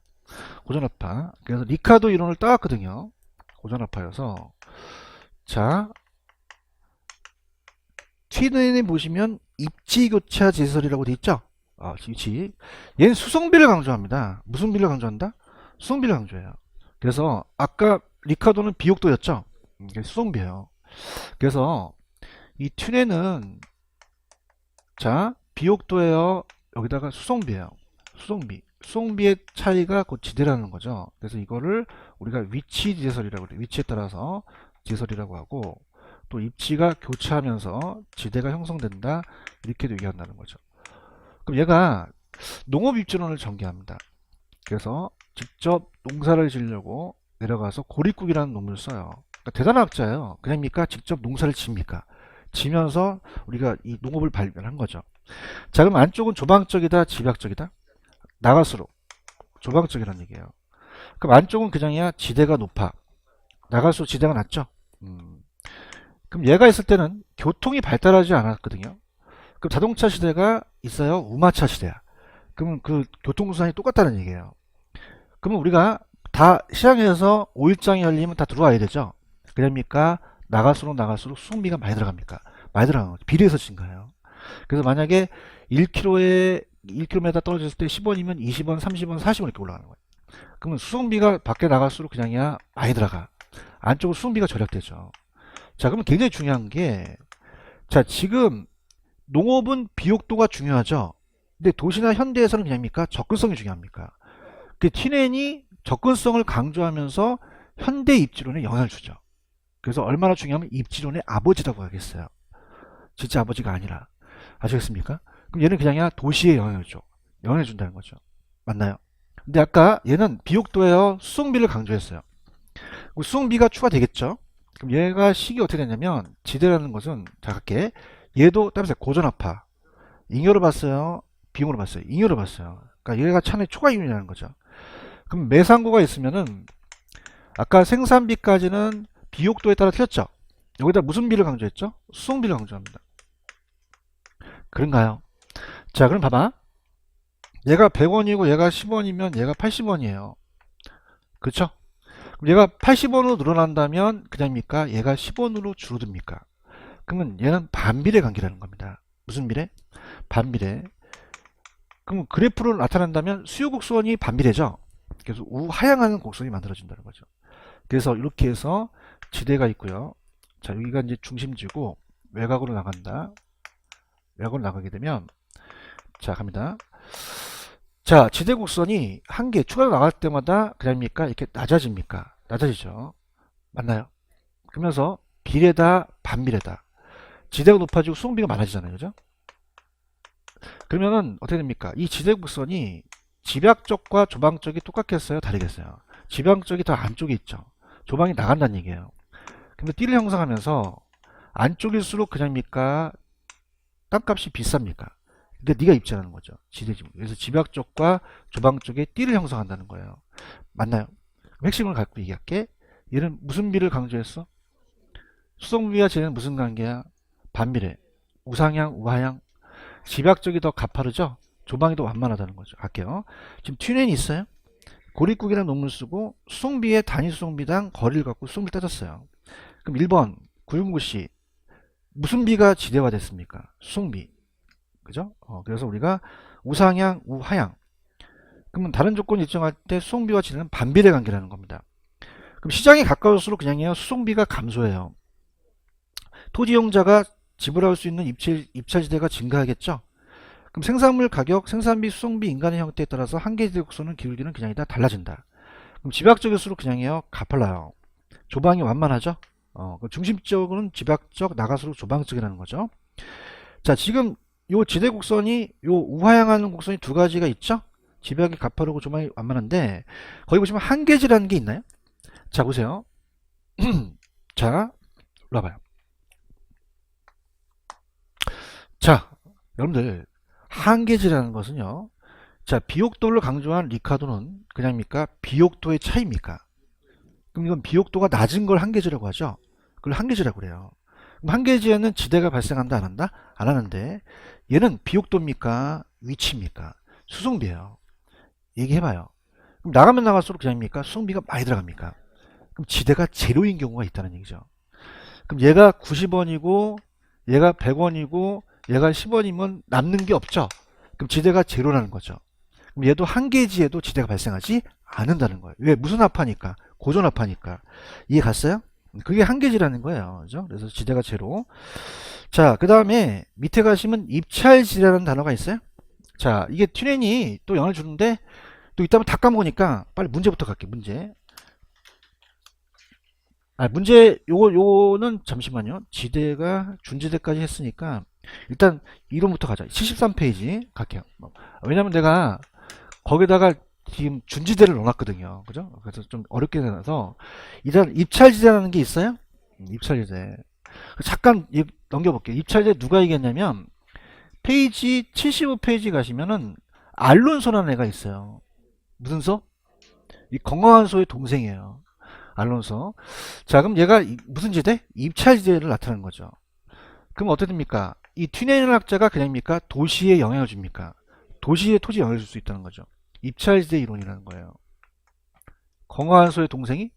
고전압파. 그래서 리카도 이론을 따왔거든요. 고전압파여서. 자, 튜넨에 보시면 입지교차 지설이라고 돼 있죠. 입지. 얘는 수성비를 강조합니다. 무슨 비를 강조한다? 수성비를 강조해요. 그래서 아까 리카도는 비옥도였죠. 이게 수성비예요. 그래서 이 튜넨은 자 비옥도예요. 여기다가 수성비예요. 수성비. 수성비의 차이가 곧 지대라는 거죠. 그래서 이거를 우리가 위치 지대설이라고 그래요. 위치에 따라서 지대설이라고 하고, 또 입지가 교차하면서 지대가 형성된다 이렇게도 얘기한다는 거죠. 그럼 얘가 농업입지론을 전개합니다. 그래서 직접 농사를 지으려고 내려가서 고립국이라는 놈을 써요. 그러니까 대단한 학자예요. 그냥입니까? 직접 농사를 지입니까? 지면서 우리가 이 농업을 발견한 거죠. 자, 그럼 안쪽은 조방적이다, 집약적이다? 나갈수록 조방적이라는 얘기예요. 그럼 안쪽은 그냥이야 지대가 높아. 나갈수록 지대가 낮죠. 그럼 얘가 있을 때는 교통이 발달하지 않았거든요. 그럼 자동차 시대가 있어요? 우마차 시대야. 그러면 그 교통수단이 똑같다는 얘기예요. 그러면 우리가 다 시장에서 오일장이 열리면 다 들어와야 되죠. 그러니까 나갈수록 수송비가 많이 들어갑니까? 많이 들어가는 거죠. 비례해서 증가해요. 그래서 만약에 1km 떨어졌을 때 10원이면 20원, 30원, 40원 이렇게 올라가는 거예요. 그러면 수송비가 밖에 나갈수록 그냥이야 많이 들어가. 안쪽으로 수송비가 절약되죠. 자, 그러면 굉장히 중요한 게, 자, 지금 농업은 비옥도가 중요하죠. 근데 도시나 현대에서는 그냥입니까? 접근성이 중요합니까? 그 튜넨이 접근성을 강조하면서 현대 입지론에 영향을 주죠. 그래서 얼마나 중요하면 입지론의 아버지라고 하겠어요. 진짜 아버지가 아니라. 아시겠습니까? 그럼 얘는 그냥이야 도시에 영향을 줘. 영향을 준다는 거죠. 맞나요? 근데 아까 얘는 비옥도예요. 수송비를 강조했어요. 수송비가 추가되겠죠. 그럼 얘가 식이 어떻게 되냐면, 지대라는 것은 자 갈게. 얘도 따라서 고전압파. 잉여로 봤어요? 비용으로 봤어요? 잉여로 봤어요. 그러니까 얘가 차내 초과 이윤이라는 거죠. 그럼 매상고가 있으면은 아까 생산비까지는 비옥도에 따라 틀렸죠. 여기다 무슨 비를 강조했죠? 수송비를 강조합니다. 그런가요? 자, 그럼 봐봐. 얘가 100원이고 얘가 10원이면 얘가 80원이에요. 그쵸? 그럼 얘가 80원으로 늘어난다면 그냥입니까? 얘가 10원으로 줄어듭니까? 그러면 얘는 반비례 관계라는 겁니다. 무슨 비례? 반비례. 그럼 그래프로 나타난다면 수요 곡선이 반비례죠. 그래서 우하향하는 곡선이 만들어진다는 거죠. 그래서 이렇게 해서 지대가 있고요. 자, 여기가 이제 중심지고 외곽으로 나간다. 외곽으로 나가게 되면, 자, 갑니다. 자, 지대곡선이 한 개 추가로 나갈 때마다 그냥입니까? 이렇게 낮아집니까? 낮아지죠. 맞나요? 그러면서 비례다, 반비례다. 지대가 높아지고 수송비가 많아지잖아요. 그죠? 그러면은 어떻게 됩니까? 이 지대곡선이 집약적과 조방적이 똑같겠어요? 다르겠어요? 집약적이 더 안쪽에 있죠. 조방이 나간다는 얘기예요. 근데 띠를 형성하면서 안쪽일수록 그냥입니까? 땅값이 비쌉니까? 근데 네가 입증하는 거죠. 지대지분. 그래서 집약적과 조방적에 띠를 형성한다는 거예요. 맞나요? 핵심을 갖고 얘기할게. 얘는 무슨 비를 강조했어? 수성비와 지대는 무슨 관계야? 반비례. 우상향, 우하향. 집약적이 더 가파르죠? 조방이 더 완만하다는 거죠. 갈게요. 지금 튜넨이 있어요? 고립국이라는 논문 쓰고 수송비의 단위 수송비당 거리를 갖고 수송비 따졌어요. 그럼 1번 구윤구씨 무슨 비가 지대화 됐습니까? 수송비. 그죠? 그래서 우리가 우상향, 우하향. 그러면 다른 조건 일정할 때 수송비와 지대는 반비례 관계라는 겁니다. 그럼 시장에 가까울수록 그냥요 수송비가 감소해요. 토지용자가 지불할 수 있는 입찰지대가 증가하겠죠. 그럼 생산물 가격, 생산비, 수송비, 인간의 형태에 따라서 한계지대 곡선은 기울기는 그냥이다 달라진다. 그럼 집약적일수록 그냥이요 가팔라요. 조방이 완만하죠. 중심적으로는 집약적, 나갈수록 조방적이라는 거죠. 자, 지금 요 지대 곡선이 요 우하향하는 곡선이 두 가지가 있죠. 집약이 가파르고 조방이 완만한데 거기 보시면 한계지라는 게 있나요? 자, 보세요. 자, 일로 와봐요. 자, 여러분들 한계지라는 것은요. 자, 비옥도를 강조한 리카도는 그냥입니까? 비옥도의 차이입니까? 그럼 이건 비옥도가 낮은 걸 한계지라고 하죠. 그걸 한계지라고 그래요. 그럼 한계지에는 지대가 발생한다 안 한다? 안 하는데 얘는 비옥도입니까? 위치입니까? 수송비예요. 얘기해봐요. 그럼 나가면 나갈수록 그냥입니까? 수송비가 많이 들어갑니까? 그럼 지대가 제로인 경우가 있다는 얘기죠. 그럼 얘가 90원이고 얘가 100원이고 얘가 10원이면 남는 게 없죠. 그럼 지대가 제로라는 거죠. 그럼 얘도 한계지에도 지대가 발생하지 않는다는 거예요. 왜? 무슨 합하니까? 고전합하니까. 이해 갔어요? 그게 한계지라는 거예요. 그죠? 그래서 지대가 제로. 자, 그 다음에 밑에 가시면 입찰지대라는 단어가 있어요. 자, 이게 튜렌이 또 영어를 주는데 또 이따 다 까먹으니까 빨리 문제부터 갈게. 문제. 문제 요거는 잠시만요. 지대가 준지대까지 했으니까 일단 이론부터 가자. 73페이지 갈게요. 왜냐면 내가 거기다가 지금 준지대를 넣어놨거든요. 그죠? 그래서 좀 어렵게 해놔서 일단 입찰지대라는 게 있어요. 입찰지대. 잠깐 넘겨볼게요. 입찰지대 누가 얘기했냐면 페이지 75페이지 가시면은 알론소라는 애가 있어요. 무슨 소? 이 건강한 소의 동생이에요. 알론소. 자, 그럼 얘가 무슨 지대? 입찰지대를 나타내는 거죠. 그럼 어떻게 됩니까? 이 튜네일 학자가 그냥입니까? 도시에 영향을 줍니까? 도시의 토지에 영향을 줄 수 있다는 거죠. 입찰지대 이론이라는 거예요. 건강한소의 동생이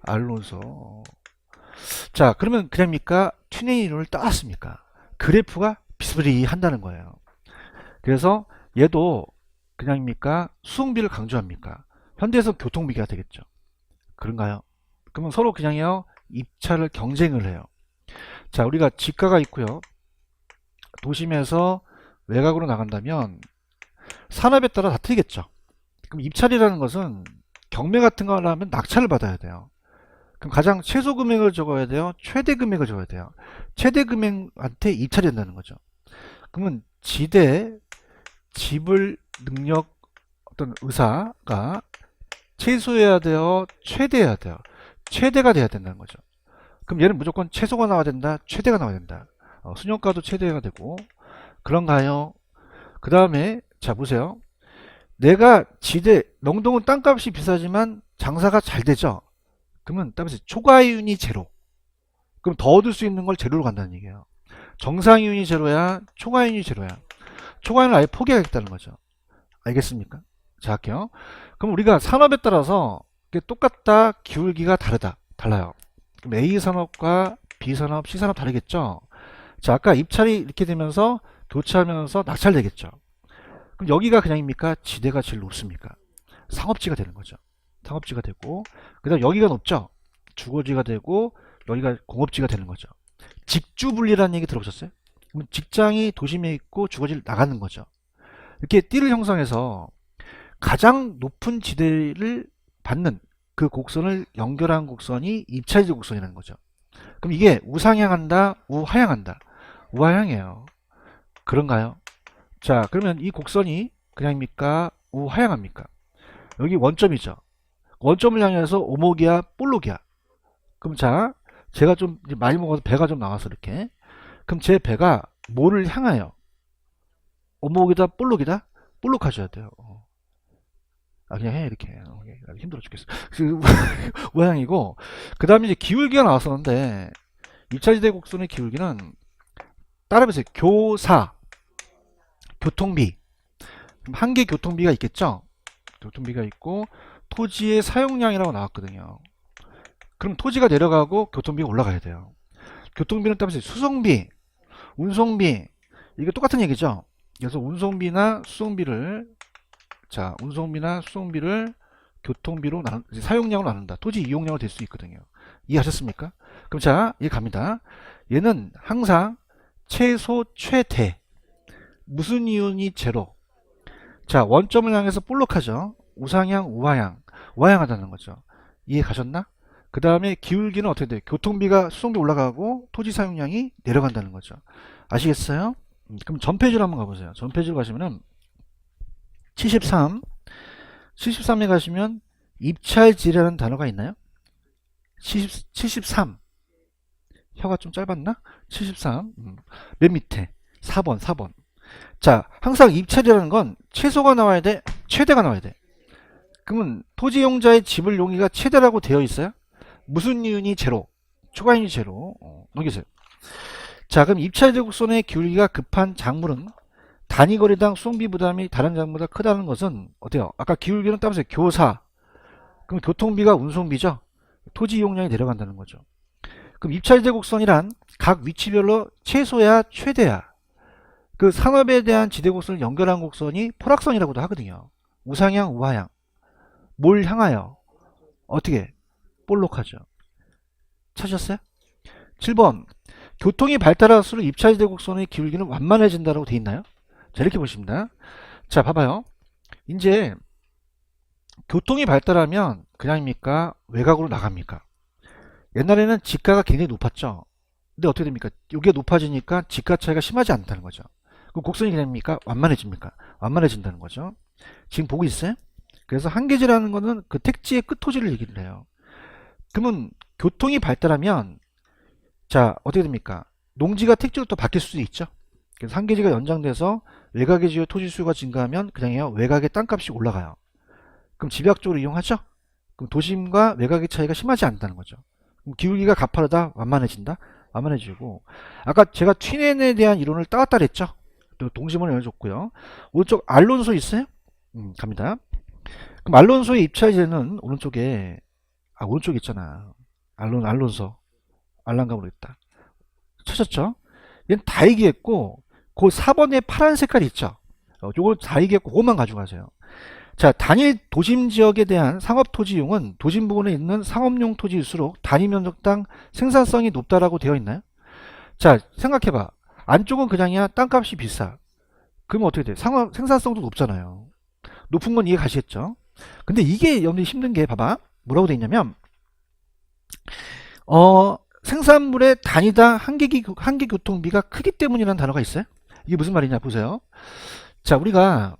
알론소. 자, 그러면 그냥입니까? 튜네일 이론을 따왔습니까? 그래프가 비스비리한다는 거예요. 그래서 얘도 그냥입니까? 수송비를 강조합니까? 현대에서 교통비가 되겠죠. 그런가요? 그러면 서로 그냥요 입찰을 경쟁을 해요. 자, 우리가 지가가 있고요. 도심에서 외곽으로 나간다면 산업에 따라 다 틀리겠죠. 그럼 입찰이라는 것은 경매 같은 걸 하면 낙찰을 받아야 돼요. 그럼 가장 최소 금액을 적어야 돼요. 최대 금액을 적어야 돼요. 최대 금액한테 입찰이 된다는 거죠. 그러면 지대 지불 능력 어떤 의사가 최소해야 돼요. 최대해야 돼요. 최대가 돼야 된다는 거죠. 그럼 얘는 무조건 최소가 나와야 된다. 최대가 나와야 된다. 순영가도 최대가 되고 그런가요? 그 다음에 자 보세요. 내가 지대 명동은 땅값이 비싸지만 장사가 잘 되죠. 그러면 따라서 초과이윤이 제로. 그럼 더 얻을 수 있는 걸 제로로 간다는 얘기예요. 정상이윤이 제로야, 초과이윤이 제로야. 초과이윤을 아예 포기하겠다는 거죠. 알겠습니까? 자 할게요. 그럼 우리가 산업에 따라서 똑같다, 기울기가 다르다, 달라요. 그럼 A 산업과 B 산업, C 산업 다르겠죠. 자, 아까 입찰이 이렇게 되면서 교체하면서 낙찰되겠죠. 그럼 여기가 그냥입니까? 지대가 제일 높습니까? 상업지가 되는 거죠. 상업지가 되고, 그 다음 여기가 높죠. 주거지가 되고, 여기가 공업지가 되는 거죠. 직주분리라는 얘기 들어보셨어요? 그럼 직장이 도심에 있고 주거지를 나가는 거죠. 이렇게 띠를 형성해서 가장 높은 지대를 받는 그 곡선을 연결한 곡선이 입차지대 곡선이라는 거죠. 그럼 이게 우상향한다, 우하향한다. 우하향이에요. 그런가요? 자, 그러면 이 곡선이 그냥입니까? 우하향합니까? 여기 원점이죠. 원점을 향해서 오목이야, 볼록이야. 그럼 자, 제가 좀 이제 많이 먹어서 배가 좀 나와서 이렇게. 그럼 제 배가 뭐를 향하여? 오목이다, 볼록이다? 볼록 하셔야 돼요. 그냥 해, 이렇게. 힘들어 죽겠어. 우하향이고, 그 다음에 이제 기울기가 나왔었는데, 2차지대 곡선의 기울기는 따라해보세요. 교사, 교통비. 한계 교통비가 있겠죠? 교통비가 있고, 토지의 사용량이라고 나왔거든요. 그럼 토지가 내려가고 교통비가 올라가야 돼요. 교통비는 따라서 수송비, 운송비, 이게 똑같은 얘기죠. 그래서 운송비나 수송비를, 자, 운송비나 수송비를 교통비로 사용량으로 나눈다. 토지 이용량으로 될 수 있거든요. 이해하셨습니까? 그럼 자, 이해 갑니다. 얘는 항상 최소, 최대. 무슨 이윤이 제로? 자, 원점을 향해서 볼록하죠. 우상향, 우하향. 우하향하다는 거죠. 이해 가셨나? 그 다음에 기울기는 어떻게 돼요? 교통비가 수송비 올라가고 토지 사용량이 내려간다는 거죠. 아시겠어요? 그럼 전페이지로 한번 가보세요. 전페이지로 가시면은 73, 73에 가시면 입찰지라는 단어가 있나요? 73. 혀가 좀 짧았나? 73. 맨 밑에 4번, 4번. 자, 항상 입찰이라는 건 최소가 나와야 돼, 최대가 나와야 돼. 그러면 토지용자의 지불 용의가 최대라고 되어 있어요? 무슨 이윤이 제로? 초과이윤이 제로. 넘기세요. 자, 그럼 입찰제 곡선의 기울기가 급한 작물은 단위거리당 수송비 부담이 다른 작물보다 크다는 것은 어때요? 아까 기울기는 따보세요. 교사. 그럼 교통비가 운송비죠? 토지 이용량이 내려간다는 거죠. 그럼 입찰제 곡선이란 각 위치별로 최소야, 최대야. 그 산업에 대한 지대 곡선을 연결한 곡선이 포락선이라고도 하거든요. 우상향, 우하향. 뭘 향하여? 어떻게? 볼록하죠. 찾으셨어요? 7번. 교통이 발달할수록 입찰지대 곡선의 기울기는 완만해진다고 돼 있나요? 자, 이렇게 보십니다. 자, 봐봐요. 이제 교통이 발달하면 그냥입니까? 외곽으로 나갑니까? 옛날에는 지가가 굉장히 높았죠. 근데 어떻게 됩니까? 이게 높아지니까 지가 차이가 심하지 않다는 거죠. 그럼 곡선이 그냥입니까? 완만해집니까? 완만해진다는 거죠. 지금 보고 있어요? 그래서 한계지라는 거는 그 택지의 끝 토지를 얘기를 해요. 그러면 교통이 발달하면 자, 어떻게 됩니까? 농지가 택지로 또 바뀔 수도 있죠. 그래서 한계지가 연장돼서 외곽의 지역 토지 수요가 증가하면 그냥요 외곽의 땅값이 올라가요. 그럼 집약적으로 이용하죠? 그럼 도심과 외곽의 차이가 심하지 않다는 거죠. 그럼 기울기가 가파르다, 완만해진다, 완만해지고. 아까 제가 튀넨에 대한 이론을 따왔다 그랬죠? 또 동심원을 열어줬고요. 오른쪽 알론소 있어요? 갑니다. 그럼 알론소의 입찰제는 오른쪽에 오른쪽에 있잖아. 알론소. 알란가 모르겠다. 찾았죠? 얘는 다 얘기했고, 그 4번에 파란 색깔이 있죠? 요거 다 얘기했고, 그것만 가져가세요. 자, 단일 도심 지역에 대한 상업 토지 이용은 도심 부근에 있는 상업용 토지일수록 단위 면적당 생산성이 높다라고 되어 있나요? 자, 생각해봐. 안쪽은 그냥이야 땅값이 비싸. 그러면 어떻게 돼? 생산성도 높잖아요. 높은 건 이해 가시겠죠? 근데 이게 여러분들이 힘든 게 봐봐. 뭐라고 돼 있냐면, 생산물의 단위당 한계 교통비가 크기 때문이라는 단어가 있어요. 이게 무슨 말이냐 보세요. 자, 우리가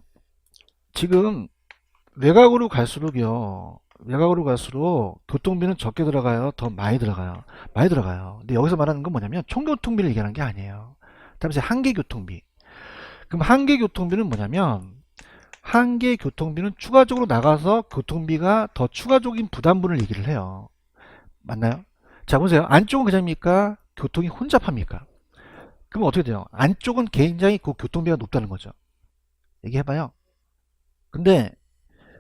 지금 외곽으로 갈수록요. 외곽으로 갈수록 교통비는 적게 들어가요? 더 많이 들어가요? 많이 들어가요. 근데 여기서 말하는 건 뭐냐면 총교통비를 얘기하는 게 아니에요. 다음에 한계 교통비. 그럼 한계 교통비는 뭐냐면 한계 교통비는 추가적으로 나가서 교통비가 더 추가적인 부담분을 얘기를 해요. 맞나요? 자, 보세요. 안쪽은 그냥입니까? 교통이 혼잡합니까? 그럼 어떻게 돼요? 안쪽은 굉장히 그 교통비가 높다는 거죠. 얘기해봐요. 근데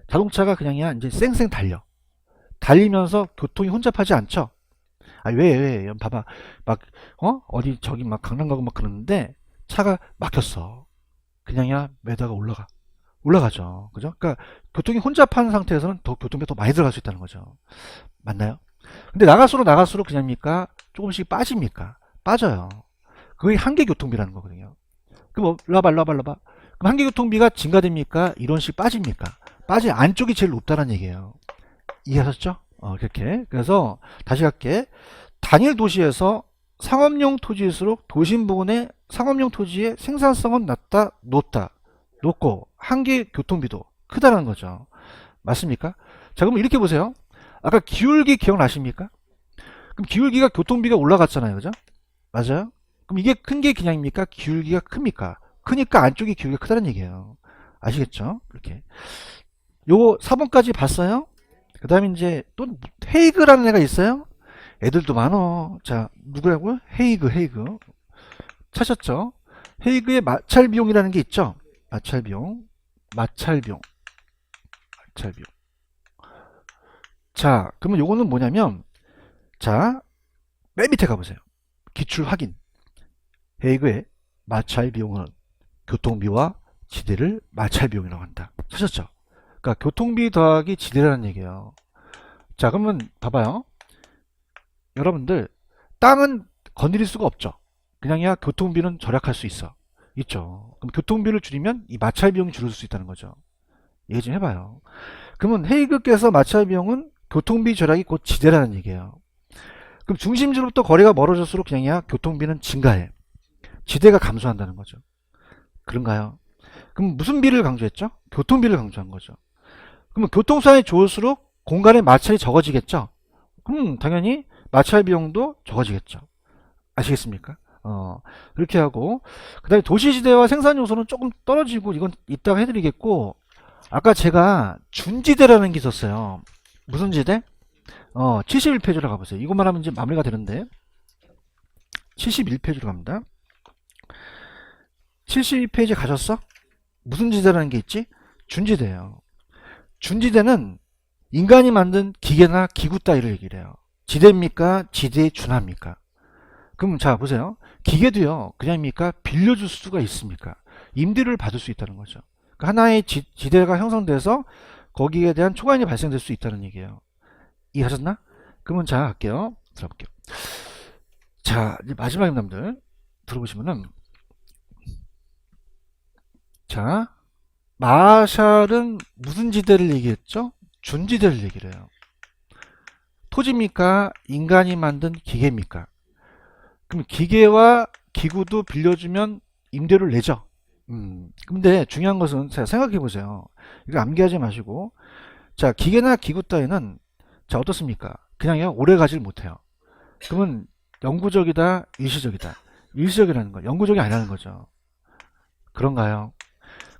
자동차가 그냥이야 이제 쌩쌩 달려. 달리면서 교통이 혼잡하지 않죠? 왜? 봐봐. 막, 어디 저기 막 강남 가고 막 그러는데 차가 막혔어. 그냥이야 매다가 올라가죠. 그죠? 그러니까 교통이 혼잡한 상태에서는 더 교통비가 더 많이 들어갈 수 있다는 거죠. 맞나요? 근데 나갈수록 그냥입니까? 조금씩 빠집니까? 빠져요. 그게 한계교통비라는 거거든요. 그럼 일로 와봐. 그럼 한계교통비가 증가됩니까? 이론씩 빠집니까? 빠지 안쪽이 제일 높다는 얘기예요. 이해하셨죠? 그렇게. 그래서 다시 갈게. 단일 도시에서 상업용 토지일수록 도심 부근의 상업용 토지의 생산성은 높고 한계 교통비도 크다는 거죠. 맞습니까? 자, 그럼 이렇게 보세요. 아까 기울기 기억나십니까? 그럼 기울기가 교통비가 올라갔잖아요. 그죠? 맞아요? 그럼 이게 큰 게 그냥입니까? 기울기가 큽니까? 크니까 안쪽이 기울기가 크다는 얘기예요. 아시겠죠? 이렇게. 요거 4번까지 봤어요? 그 다음에 이제 또 헤이그라는 애가 있어요? 애들도 많어. 자, 누구라고요? 헤이그. 찾았죠? 헤이그의 마찰 비용이라는 게 있죠? 마찰 비용. 자, 그러면 요거는 뭐냐면, 자, 맨 밑에 가보세요. 기출 확인. 헤이그의 마찰 비용은 교통비와 지대를 마찰 비용이라고 한다. 찾았죠? 그러니까 교통비 더하기 지대라는 얘기예요. 자, 그러면 봐봐요. 여러분들 땅은 건드릴 수가 없죠. 그냥야 교통비는 절약할 수 있죠. 그럼 교통비를 줄이면 이 마찰 비용이 줄어들 수 있다는 거죠. 얘기 좀 해봐요. 그러면 헤이그께서 마찰 비용은 교통비 절약이 곧 지대라는 얘기예요. 그럼 중심지로부터 거리가 멀어질수록 그냥야 교통비는 증가해. 지대가 감소한다는 거죠. 그런가요? 그럼 무슨 비를 강조했죠? 교통비를 강조한 거죠. 그러면 교통수단이 좋을수록 공간의 마찰이 적어지겠죠? 그럼 당연히 마찰 비용도 적어지겠죠. 아시겠습니까? 이렇게 하고, 그 다음에 도시지대와 생산 요소는 조금 떨어지고, 이건 이따가 해드리겠고, 아까 제가 준지대라는 게 있었어요. 무슨 지대? 71페이지로 가보세요. 이것만 하면 이제 마무리가 되는데, 71페이지로 갑니다. 72페이지 가셨어? 무슨 지대라는 게 있지? 준지대예요. 준지대는 인간이 만든 기계나 기구 따위를 얘기를 해요. 지대입니까? 지대에 준합니까? 그럼 자 보세요. 기계도요. 그냥입니까? 빌려줄 수가 있습니까? 임대료를 받을 수 있다는 거죠. 그러니까 하나의 지대가 형성돼서 거기에 대한 초과인이 발생될 수 있다는 얘기예요. 이해하셨나? 그러면 자 갈게요. 들어볼게요. 자 이제 마지막 임남들 들어보시면은 자 마샬은 무슨 지대를 얘기했죠? 준지대를 얘기를 해요. 토지입니까? 인간이 만든 기계입니까? 그럼 기계와 기구도 빌려주면 임대료를 내죠. 근데 중요한 것은 생각해 보세요. 이거 암기하지 마시고, 자 기계나 기구 따위는 자 어떻습니까? 그냥요 오래 가질 못해요. 그러면 영구적이다, 일시적이다. 일시적이라는 거, 영구적이 아니라는 거죠. 그런가요?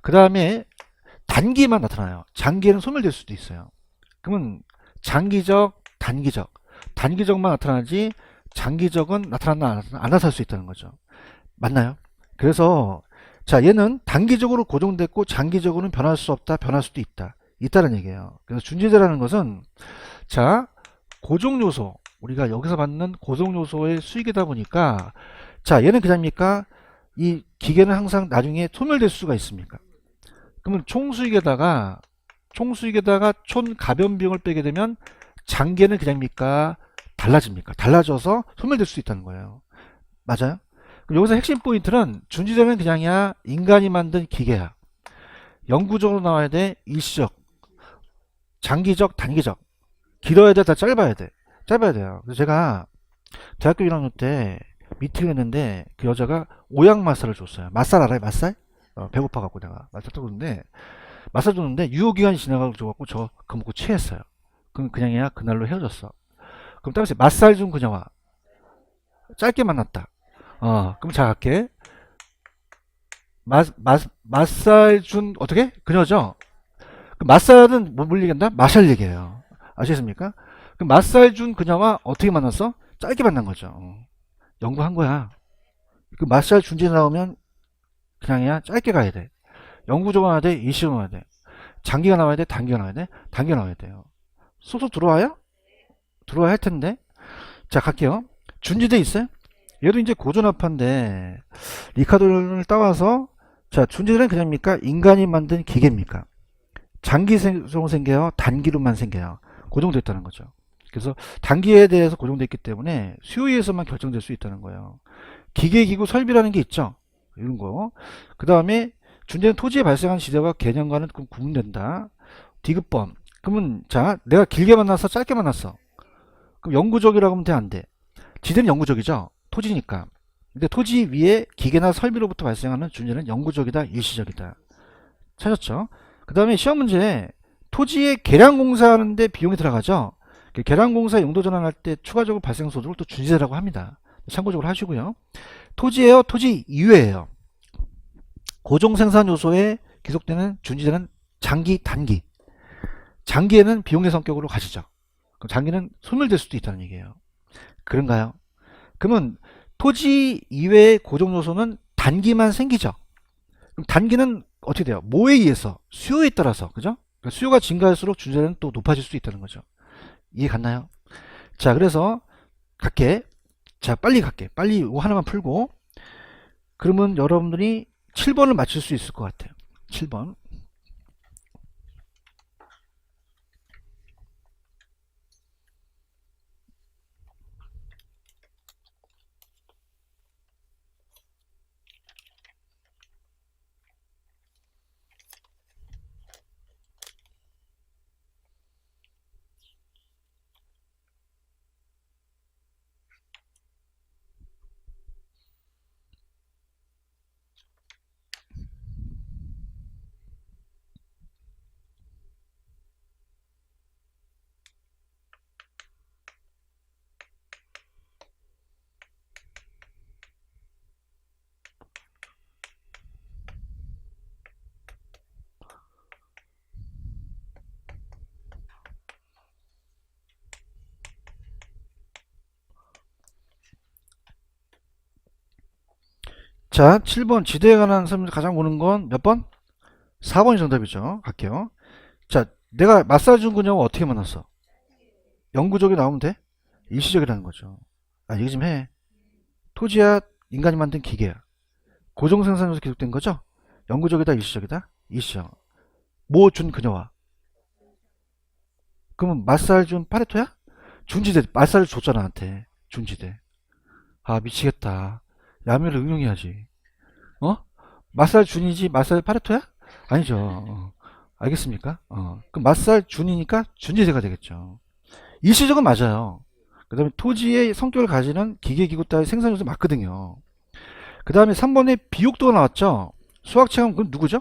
그 다음에 단기만 나타나요. 장기에는 소멸될 수도 있어요. 그러면 장기적, 단기적. 단기적만 나타나지 장기적은 나타나나 안 나타날 수 있다는 거죠. 맞나요? 그래서 자 얘는 단기적으로 고정됐고 장기적으로는 변할 수 없다, 변할 수도 있다는 얘기예요. 그래서 준지대라는 것은 자 고정요소, 우리가 여기서 받는 고정요소의 수익이다 보니까 자 얘는 그냥입니까? 이 기계는 항상 나중에 소멸될 수가 있습니까? 그러면 총수익에다가 총 가변 비용을 빼게 되면 장기에는 그냥입니까? 달라집니까? 달라져서 소멸될 수 있다는 거예요. 맞아요? 그럼 여기서 핵심 포인트는 준지대는 그냥이야 인간이 만든 기계야. 영구적으로 나와야 돼. 일시적, 장기적, 단기적. 길어야 돼, 다 짧아야 돼. 짧아야 돼요. 그래서 제가 대학교 1학년 때 미팅을 했는데 그 여자가 오양 마사를 줬어요. 마살 알아요? 마살? 배고파갖고 내가 마살 떠줬는데 마살 줬는데 유효기간이 지나가지고 저 그거 먹고 취했어요. 그럼 그냥이야 그날로 헤어졌어. 그럼 따라서 마살 준 그녀와 짧게 만났다. 그럼 잘 갈게. 마살 준 어떻게? 그녀죠. 그 마살은 뭘 얘기한다? 마샬 얘기예요. 아시겠습니까? 그럼 마살 준 그녀와 어떻게 만났어? 짧게 만난 거죠. 연구한 거야. 그 마샬 준지 나오면 그냥이야 짧게 가야 돼. 영구적으로 나와야 돼, 일시적으로 나와야 돼. 장기가 나와야 돼, 단기가 나와야 돼. 단기가 나와야 돼요. 소소 들어와요? 들어와야 할 텐데. 자 갈게요. 준지대 있어요? 얘도 이제 고전압파인데 리카도를 따와서 자 준지대는 그냥입니까? 인간이 만든 기계입니까? 장기적으로 생겨요? 단기로만 생겨요? 그 정도 있다는 거죠. 그래서 단기에 대해서 고정되어 있기 때문에 수요에 의해서만 결정될 수 있다는 거예요. 기계기구 설비라는 게 있죠. 이런 거. 그 다음에 존재는 토지에 발생한 지대와 개념과는 구분된다. 디귿번. 그러면 자, 내가 길게 만났어, 짧게 만났어. 그럼 영구적이라고 하면 돼, 안 돼? 지대는 영구적이죠. 토지니까. 근데 토지 위에 기계나 설비로부터 발생하는 존재는 영구적이다, 일시적이다. 찾았죠? 그 다음에 시험 문제에 토지에 계량 공사하는데 비용이 들어가죠. 그 계량 공사 용도 전환할 때 추가적으로 발생 소득을 또 준지대라고 합니다. 참고적으로 하시고요. 토지예요, 토지 이외예요. 고정 생산 요소에 기속되는 준지대는 장기, 단기. 장기에는 비용의 성격으로 가시죠. 그럼 장기는 소멸될 수도 있다는 얘기예요. 그런가요? 그러면 토지 이외의 고정 요소는 단기만 생기죠. 그럼 단기는 어떻게 돼요? 뭐에 의해서? 수요에 따라서. 그죠? 그러니까 수요가 증가할수록 준재는 또 높아질 수 있다는 거죠. 이해 갔나요? 자, 그래서 갈게. 자, 빨리 갈게. 빨리 이거 하나만 풀고. 그러면 여러분들이 7번을 맞출 수 있을 것 같아요. 7번. 자, 7번 지대에 관한 설문 가장 오는 건 몇 번? 4번이 정답이죠. 갈게요. 자, 내가 마사지 준 그녀와 어떻게 만났어? 영구적이 나오면 돼? 일시적이라는 거죠. 아, 얘기 좀 해. 토지야, 인간이 만든 기계야. 고정 생산에서 기록된 거죠? 영구적이다, 일시적이다? 일시적. 뭐 준 그녀와? 그러면 마살 준 파레토야? 준지대, 마살을 줬잖아, 나한테. 준지대. 아, 미치겠다. 야매를 응용해야지. 어? 마살 준이지, 마살 파레토야? 아니죠. 알겠습니까? 그럼 마살 준이니까 준지대가 되겠죠. 일시적은 맞아요. 그 다음에 토지의 성격을 가지는 기계기구 따위 생산요소 맞거든요. 그 다음에 3번에 비옥도가 나왔죠. 수학체감 그건 누구죠?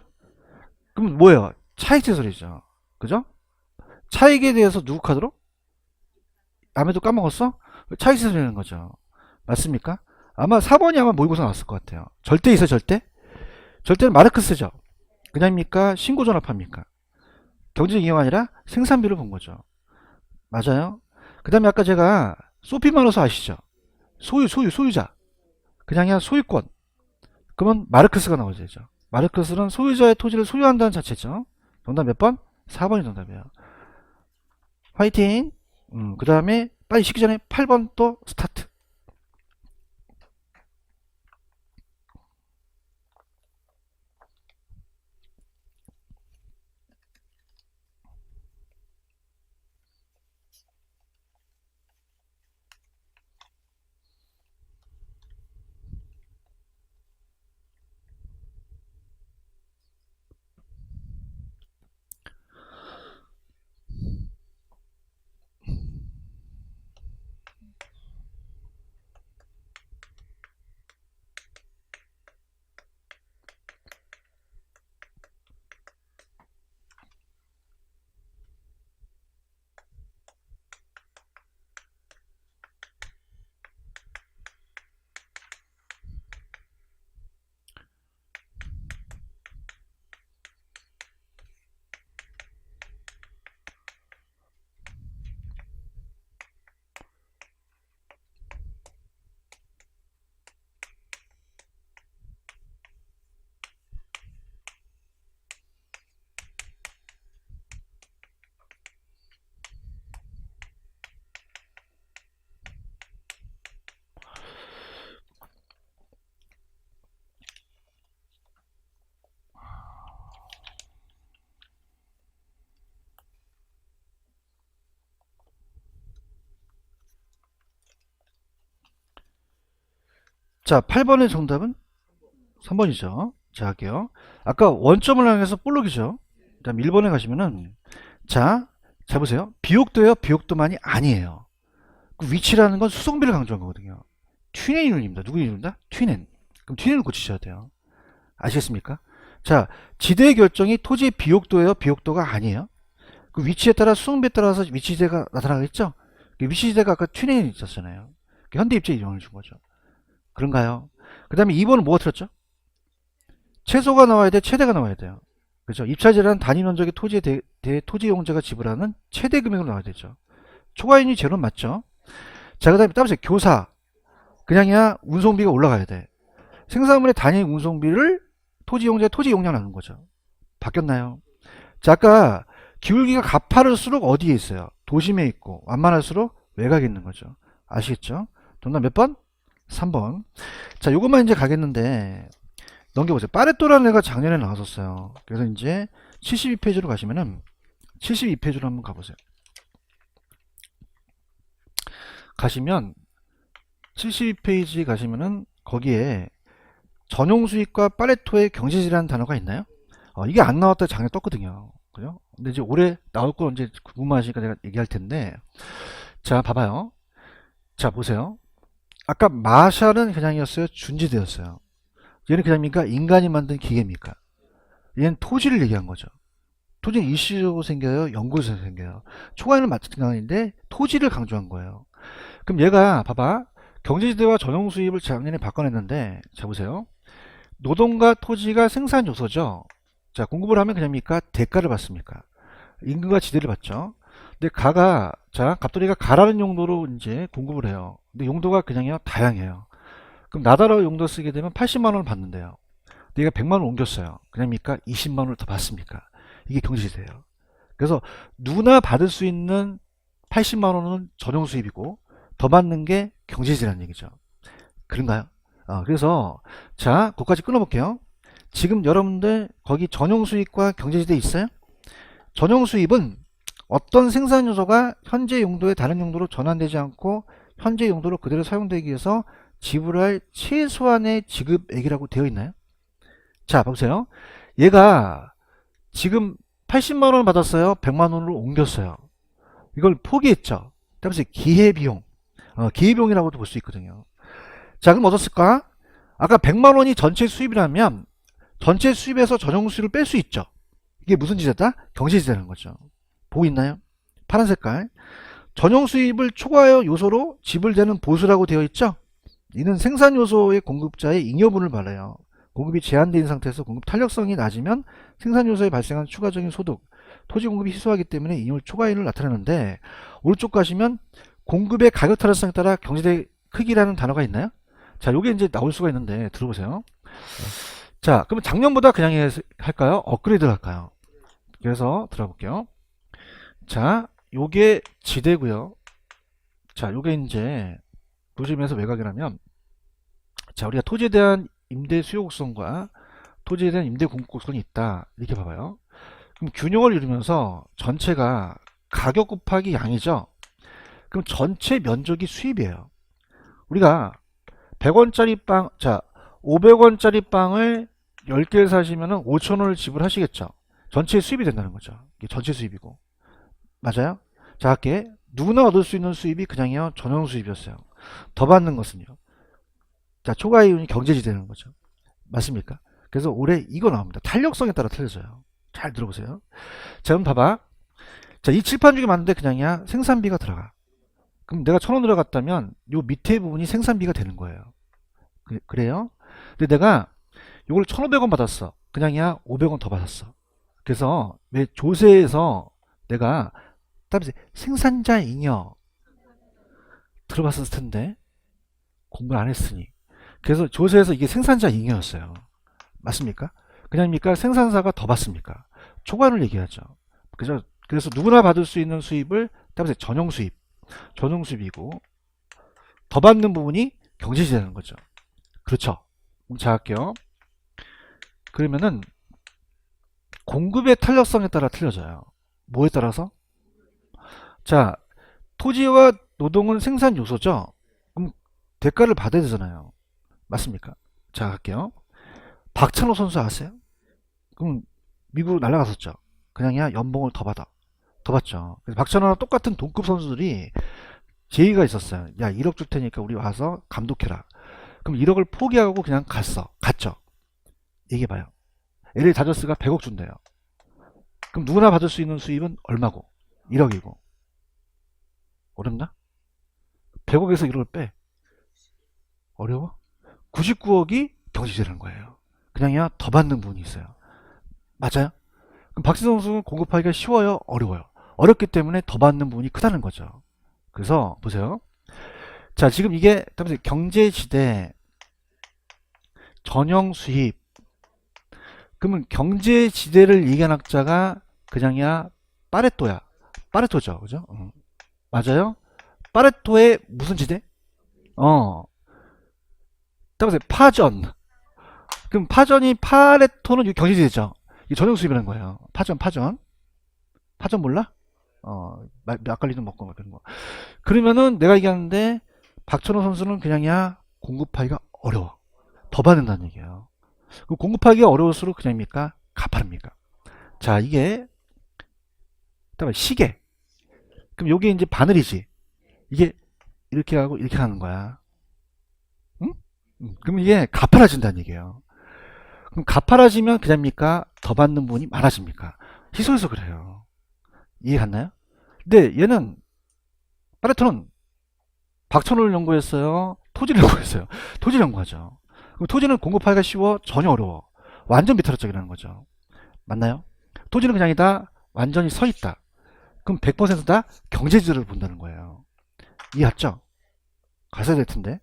그럼 뭐예요? 차익재설이죠. 그죠? 차익에 대해서 누구 카드로? 아무도 까먹었어? 차익재설이라는 거죠. 맞습니까? 아마 4번이 아마 모의고사 나왔을 것 같아요. 절대 있어요, 절대? 절대는 마르크스죠. 그냥입니까? 신고전압합니까? 경제적 이유가 아니라 생산비를 본 거죠. 맞아요? 그 다음에 아까 제가 소피마노스 아시죠? 소유자. 그냥이야 소유권. 그러면 마르크스가 나오죠. 마르크스는 소유자의 토지를 소유한다는 자체죠. 정답 몇 번? 4번이 정답이에요. 화이팅! 그 다음에 빨리 식기 전에 8번 또 스타트. 자, 8번의 정답은 3번이죠. 자, 할게요. 아까 원점을 향해서 볼록이죠. 그 다음 1번에 가시면은, 자, 자 보세요. 비옥도예요? 비옥도만이 아니에요. 그 위치라는 건 수성비를 강조한 거거든요. 튠의 이론입니다. 누구 이론입니다? 튠엔. 그럼 튠엔을 고치셔야 돼요. 아시겠습니까? 자, 지대의 결정이 토지의 비옥도예요? 비옥도가 아니에요? 그 위치에 따라 수성비에 따라서 위치지대가 나타나겠죠? 그 위치지대가 아까 튠엔이 있었잖아요. 현대입체 이론을 준 거죠. 그런가요? 그 다음에 2번은 뭐가 틀렸죠? 최소가 나와야 돼, 최대가 나와야 돼요. 그렇죠? 입찰제라는 단위 면적의 토지에 대해 토지용자가 지불하는 최대 금액으로 나와야 되죠. 초과이윤이 제로는 맞죠? 자, 그 다음에 따라서 교사. 그냥이야 운송비가 올라가야 돼. 생산물의 단위 운송비를 토지용자의 토지 용량 나누는 거죠. 바뀌었나요? 자, 아까 기울기가 가파를수록 어디에 있어요? 도심에 있고 완만할수록 외곽에 있는 거죠. 아시겠죠? 정답 몇 번? 3번. 자, 요것만 이제 가겠는데 넘겨보세요. 파레토라는 애가 작년에 나왔었어요. 그래서 이제 72페이지로 가시면은 72페이지로 한번 가보세요. 가시면 72페이지 가시면은 거기에 전용 수익과 파레토의 경제지라는 단어가 있나요? 이게 안 나왔다 작년에 떴거든요. 그죠? 근데 이제 올해 나올 거 언제 궁금하시니까 제가 얘기할 텐데, 자, 봐봐요. 자, 보세요. 아까 마샬은 그냥이었어요? 준지대였어요? 얘는 그냥입니까? 인간이 만든 기계입니까? 얘는 토지를 얘기한 거죠. 토지는 이슈로 생겨요? 연구에서 생겨요? 초과에는 마찬가지인데 토지를 강조한 거예요. 그럼 얘가 봐봐. 경제지대와 전용 수입을 작년에 바꿔냈는데, 자 보세요. 노동과 토지가 생산 요소죠. 자, 공급을 하면 그냥입니까? 대가를 받습니까? 임금과 지대를 받죠. 근데 가가, 자, 갑돌이가 가라는 용도로 이제 공급을 해요. 근데 용도가 그냥요, 다양해요. 그럼 나다로 용도 쓰게 되면 80만원을 받는데요. 근데 얘가 100만원 옮겼어요. 그냥입니까? 20만원을 더 받습니까? 이게 경제지대예요. 그래서 누구나 받을 수 있는 80만원은 전용 수입이고, 더 받는 게 경제지대라는 얘기죠. 그런가요? 그래서 자, 그거까지 끊어볼게요. 지금 여러분들 거기 전용 수입과 경제지대 있어요? 전용 수입은 어떤 생산 요소가 현재 용도의 다른 용도로 전환되지 않고 현재 용도로 그대로 사용되기 위해서 지불할 최소한의 지급액이라고 되어 있나요? 자, 보세요. 얘가 지금 80만원을 받았어요. 100만원으로 옮겼어요. 이걸 포기했죠. 그래서 기회비용, 기회비용이라고도 볼 수 있거든요. 자, 그럼 어떻을까? 아까 100만원이 전체 수입이라면 전체 수입에서 전용 수입을 뺄 수 있죠. 이게 무슨 지대다? 경제지대라는 거죠. 보고 있나요? 파란 색깔. 전용 수입을 초과하여 요소로 지불되는 보수라고 되어 있죠. 이는 생산 요소의 공급자의 잉여분을 말해요. 공급이 제한된 상태에서 공급 탄력성이 낮으면 생산 요소에 발생한 추가적인 소득, 토지 공급이 희소하기 때문에 잉여 초과이윤을 나타내는데, 오른쪽 가시면 공급의 가격 탄력성에 따라 경제대 크기라는 단어가 있나요? 자, 요게 이제 나올 수가 있는데 들어보세요. 자, 그러면 작년보다 그냥 할까요? 업그레이드를 할까요? 그래서 들어볼게요. 자, 요게 지대고요. 자, 요게 이제 도심에서 외곽이라면, 자, 우리가 토지에 대한 임대 수요 곡선과 토지에 대한 임대 공급 곡선이 있다. 이렇게 봐봐요. 그럼 균형을 이루면서 전체가 가격 곱하기 양이죠. 그럼 전체 면적이 수입이에요. 우리가 100원짜리 빵, 자, 500원짜리 빵을 10개를 사시면 5,000원을 지불하시겠죠. 전체 수입이 된다는 거죠. 이게 전체 수입이고. 맞아요? 자, 할게. 누구나 얻을 수 있는 수입이 그냥요, 전용 수입이었어요. 더 받는 것은요. 자, 초과이윤이 경제지대라는 거죠. 맞습니까? 그래서 올해 이거 나옵니다. 탄력성에 따라 틀려져요. 잘 들어보세요. 자, 그럼 봐봐. 자, 이 칠판 중에 맞는데 그냥이야, 생산비가 들어가. 그럼 내가 1,000원 들어갔다면 요 밑에 부분이 생산비가 되는 거예요. 그래요? 근데 내가 요걸 1,500원 받았어. 그냥이야 500원 더 받았어. 그래서 왜 조세에서 내가 따라서 생산자 잉여 들어봤을 텐데 공부를 안 했으니, 그래서 조세에서 이게 생산자 잉여였어요. 맞습니까? 그냥입니까? 생산사가 더 받습니까? 초과를 얘기하죠. 그래서 누구나 받을 수 있는 수입을 따라서 전용 수입, 전용 수입이고, 더 받는 부분이 경제지대라는 거죠. 그렇죠. 자, 할게요. 그러면은 공급의 탄력성에 따라 틀려져요. 뭐에 따라서? 자, 토지와 노동은 생산 요소죠. 그럼 대가를 받아야 되잖아요. 맞습니까? 자, 갈게요. 박찬호 선수 아세요? 그럼 미국으로 날아갔었죠. 그냥야 연봉을 더 받아. 더 받죠. 그래서 박찬호랑 똑같은 동급 선수들이 제의가 있었어요. 야, 1억 줄 테니까 우리 와서 감독해라. 그럼 1억을 포기하고 그냥 갔죠. 얘기해봐요. LA 다저스가 100억 준대요. 그럼 누구나 받을 수 있는 수입은 얼마고? 1억이고. 어렵나? 100억에서 1억을 빼. 어려워? 99억이 경질되는 거예요. 그냥야 더 받는 부분이 있어요. 맞아요? 그럼 박지성 선수는 공급하기가 쉬워요? 어려워요? 어렵기 때문에 더 받는 부분이 크다는 거죠. 그래서 보세요. 자, 지금 이게 경제지대 전형 수입. 그러면 경제지대를 얘기한 학자가 그냥야 파레토야. 파레토죠. 그죠? 맞아요? 파레토의 무슨 지대? 어. 따라서 파전. 그럼 파레토는 경제지대죠. 이게 전형 수입이라는 거예요. 파전. 파전 몰라? 막걸리도 먹고 막 그런 거. 그러면은 내가 얘기하는데 박찬호 선수는 그냥야 공급하기가 어려워. 더 받는다는 얘기예요. 공급하기가 어려울수록 그냥입니까? 가파릅니까? 자, 이게 그다음에 시계. 그럼 요게 이제 바늘이지. 이게 이렇게 하고 이렇게 하는 거야. 응? 그럼 이게 가파라진다는 얘기예요. 그럼 가파라지면 그냥입니까? 더 받는 분이 많아집니까? 희소해서 그래요. 이해 갔나요? 근데 얘는 파레토는 박찬호를 연구했어요. 토지를 연구했어요. 토지를 연구하죠. 그럼 토지는 공급하기가 쉬워? 전혀 어려워. 완전 비타락적이라는 거죠. 맞나요? 토지는 그냥이다. 완전히 서 있다. 그럼 100%다 경제지를 본다는 거예요. 이해했죠? 가셔야 될 텐데.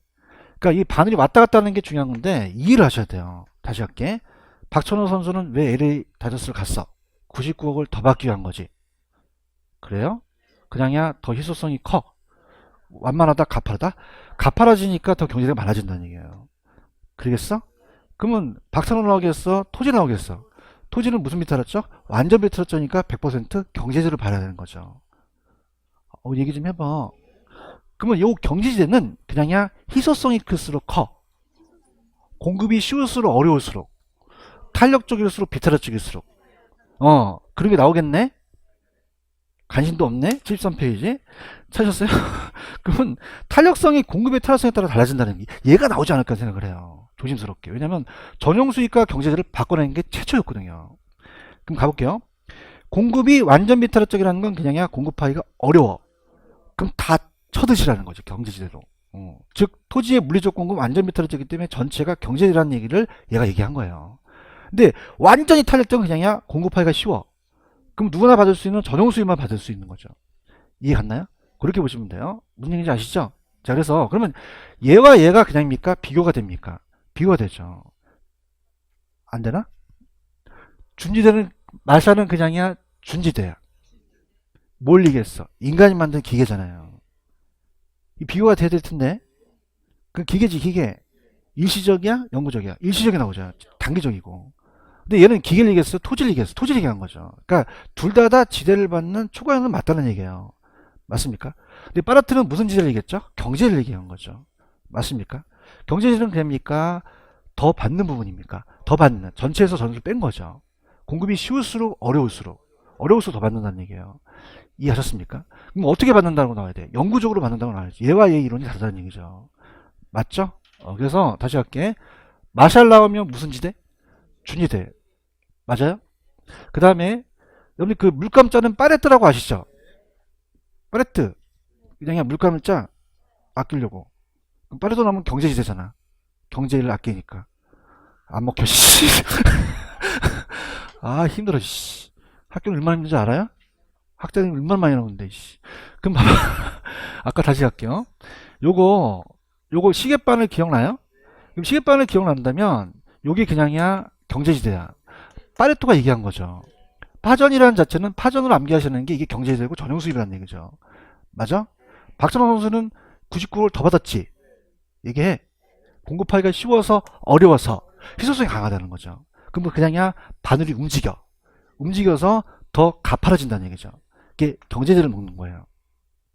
그러니까 이 바늘이 왔다 갔다 하는 게 중요한 건데 이해를 하셔야 돼요. 다시 할게. 박찬호 선수는 왜 LA 다저스를 갔어? 99억을 더 받기 위한 거지. 그래요? 그냥야 더 희소성이 커. 완만하다, 가파르다? 가파라지니까 더 경제가 많아진다는 얘기예요. 그러겠어? 그러면 박찬호 나오겠어? 토지 나오겠어? 토지는 무슨 비탈했죠? 완전 비탈했죠니까 100% 경제지를 받아야 되는 거죠. 얘기 좀 해봐. 그러면 요 경제지대는 그냥야 희소성이 클수록 커. 공급이 쉬울수록 어려울수록. 탄력적일수록 비탈력적일수록. 그런 게 나오겠네? 관심도 없네? 73페이지. 찾으셨어요? 그러면 탄력성이 공급의 탄력성에 따라 달라진다는 게 얘가 나오지 않을까 생각을 해요. 조심스럽게. 왜냐면 전용 수익과 경제지를 바꿔내는 게 최초였거든요. 그럼 가볼게요. 공급이 완전 비탄력적이라는 건 그냥야 공급하기가 어려워. 그럼 다 쳐드시라는 거죠. 경제지대로. 즉 토지의 물리적 공급 완전 비탄력적이기 때문에 전체가 경제지라는 얘기를 얘가 얘기한 거예요. 근데 완전히 탄력적은 그냥야 공급하기가 쉬워. 그럼 누구나 받을 수 있는 전용 수입만 받을 수 있는 거죠. 이해 갔나요? 그렇게 보시면 돼요. 무슨 얘기인지 아시죠? 자, 그래서 그러면 얘와 얘가 그냥입니까? 비교가 됩니까? 비교가 되죠. 안 되나? 준지대는 말사는 그냥이야 준지대야. 뭘 얘기했어? 인간이 만든 기계잖아요. 이 비교가 돼야 될 텐데. 그 기계지 기계. 일시적이야? 영구적이야? 일시적이 나오죠. 단기적이고. 근데 얘는 기계를 얘기했어? 토지를 얘기했어? 토지를 얘기한 거죠. 그러니까 둘 다 지대를 받는 초과형은 맞다는 얘기예요. 맞습니까? 근데 파라트는 무슨 지대를 얘기했죠? 경제를 얘기한 거죠. 맞습니까? 경제지는 그럽니까? 더 받는 부분입니까? 더 받는. 전체에서 전을 뺀 거죠. 공급이 쉬울수록 어려울수록 더 받는다는 얘기예요. 이해하셨습니까? 그럼 어떻게 받는다고 나와야 돼? 영구적으로 받는다고 나와야지. 얘와 얘 이론이 다르다는 얘기죠. 맞죠? 그래서 다시 할게. 마샬 나오면 무슨 지대? 준지대. 맞아요? 그 다음에 여러분 그 물감 짜는 파레트라고 아시죠? 파레트. 그냥 물감을 짜. 아끼려고. 그럼 파레트 나오면 경제지대잖아. 경제를 아끼니까. 안 먹혀, 씨. 아, 힘들어, 씨. 학교는 얼마나 힘든지 알아요? 학자들이 얼마나 많이 나오는데, 씨. 그럼 봐봐. 아까 다시 할게요. 요거 시계바늘 기억나요? 그럼 시계바늘 기억난다면, 요게 그냥이야, 경제지대야. 파레토가 얘기한 거죠. 파전이라는 자체는 파전으로 암기하시는 게 이게 경제지대고 전용수입이라는 얘기죠. 맞아? 박찬호 선수는 99를 더 받았지. 얘기해. 공급하기가 쉬워서 어려워서 희소성이 강하다는 거죠. 그럼 그냥야 바늘이 움직여서 더 가파라진다는 얘기죠. 이게 경제지를 먹는 거예요.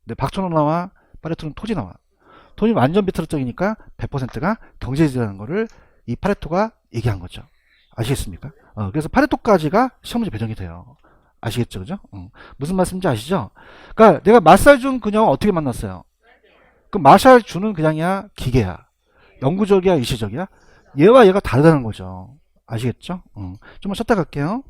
근데 박찬호 나와 파레토는 토지 나와. 돈이 완전 비트럭적이니까 100%가 경제지라는 거를 이 파레토가 얘기한 거죠. 아시겠습니까? 그래서 파레토까지가 시험 문제 배정이 돼요. 아시겠죠? 그죠? 무슨 말씀인지 아시죠? 그러니까 내가 마샬준 그냥 어떻게 만났어요? 그 마샬준은 그냥이야 기계야. 영구적이야 일시적이야? 얘와 얘가 다르다는 거죠. 아시겠죠? 좀만 쉬었다 갈게요.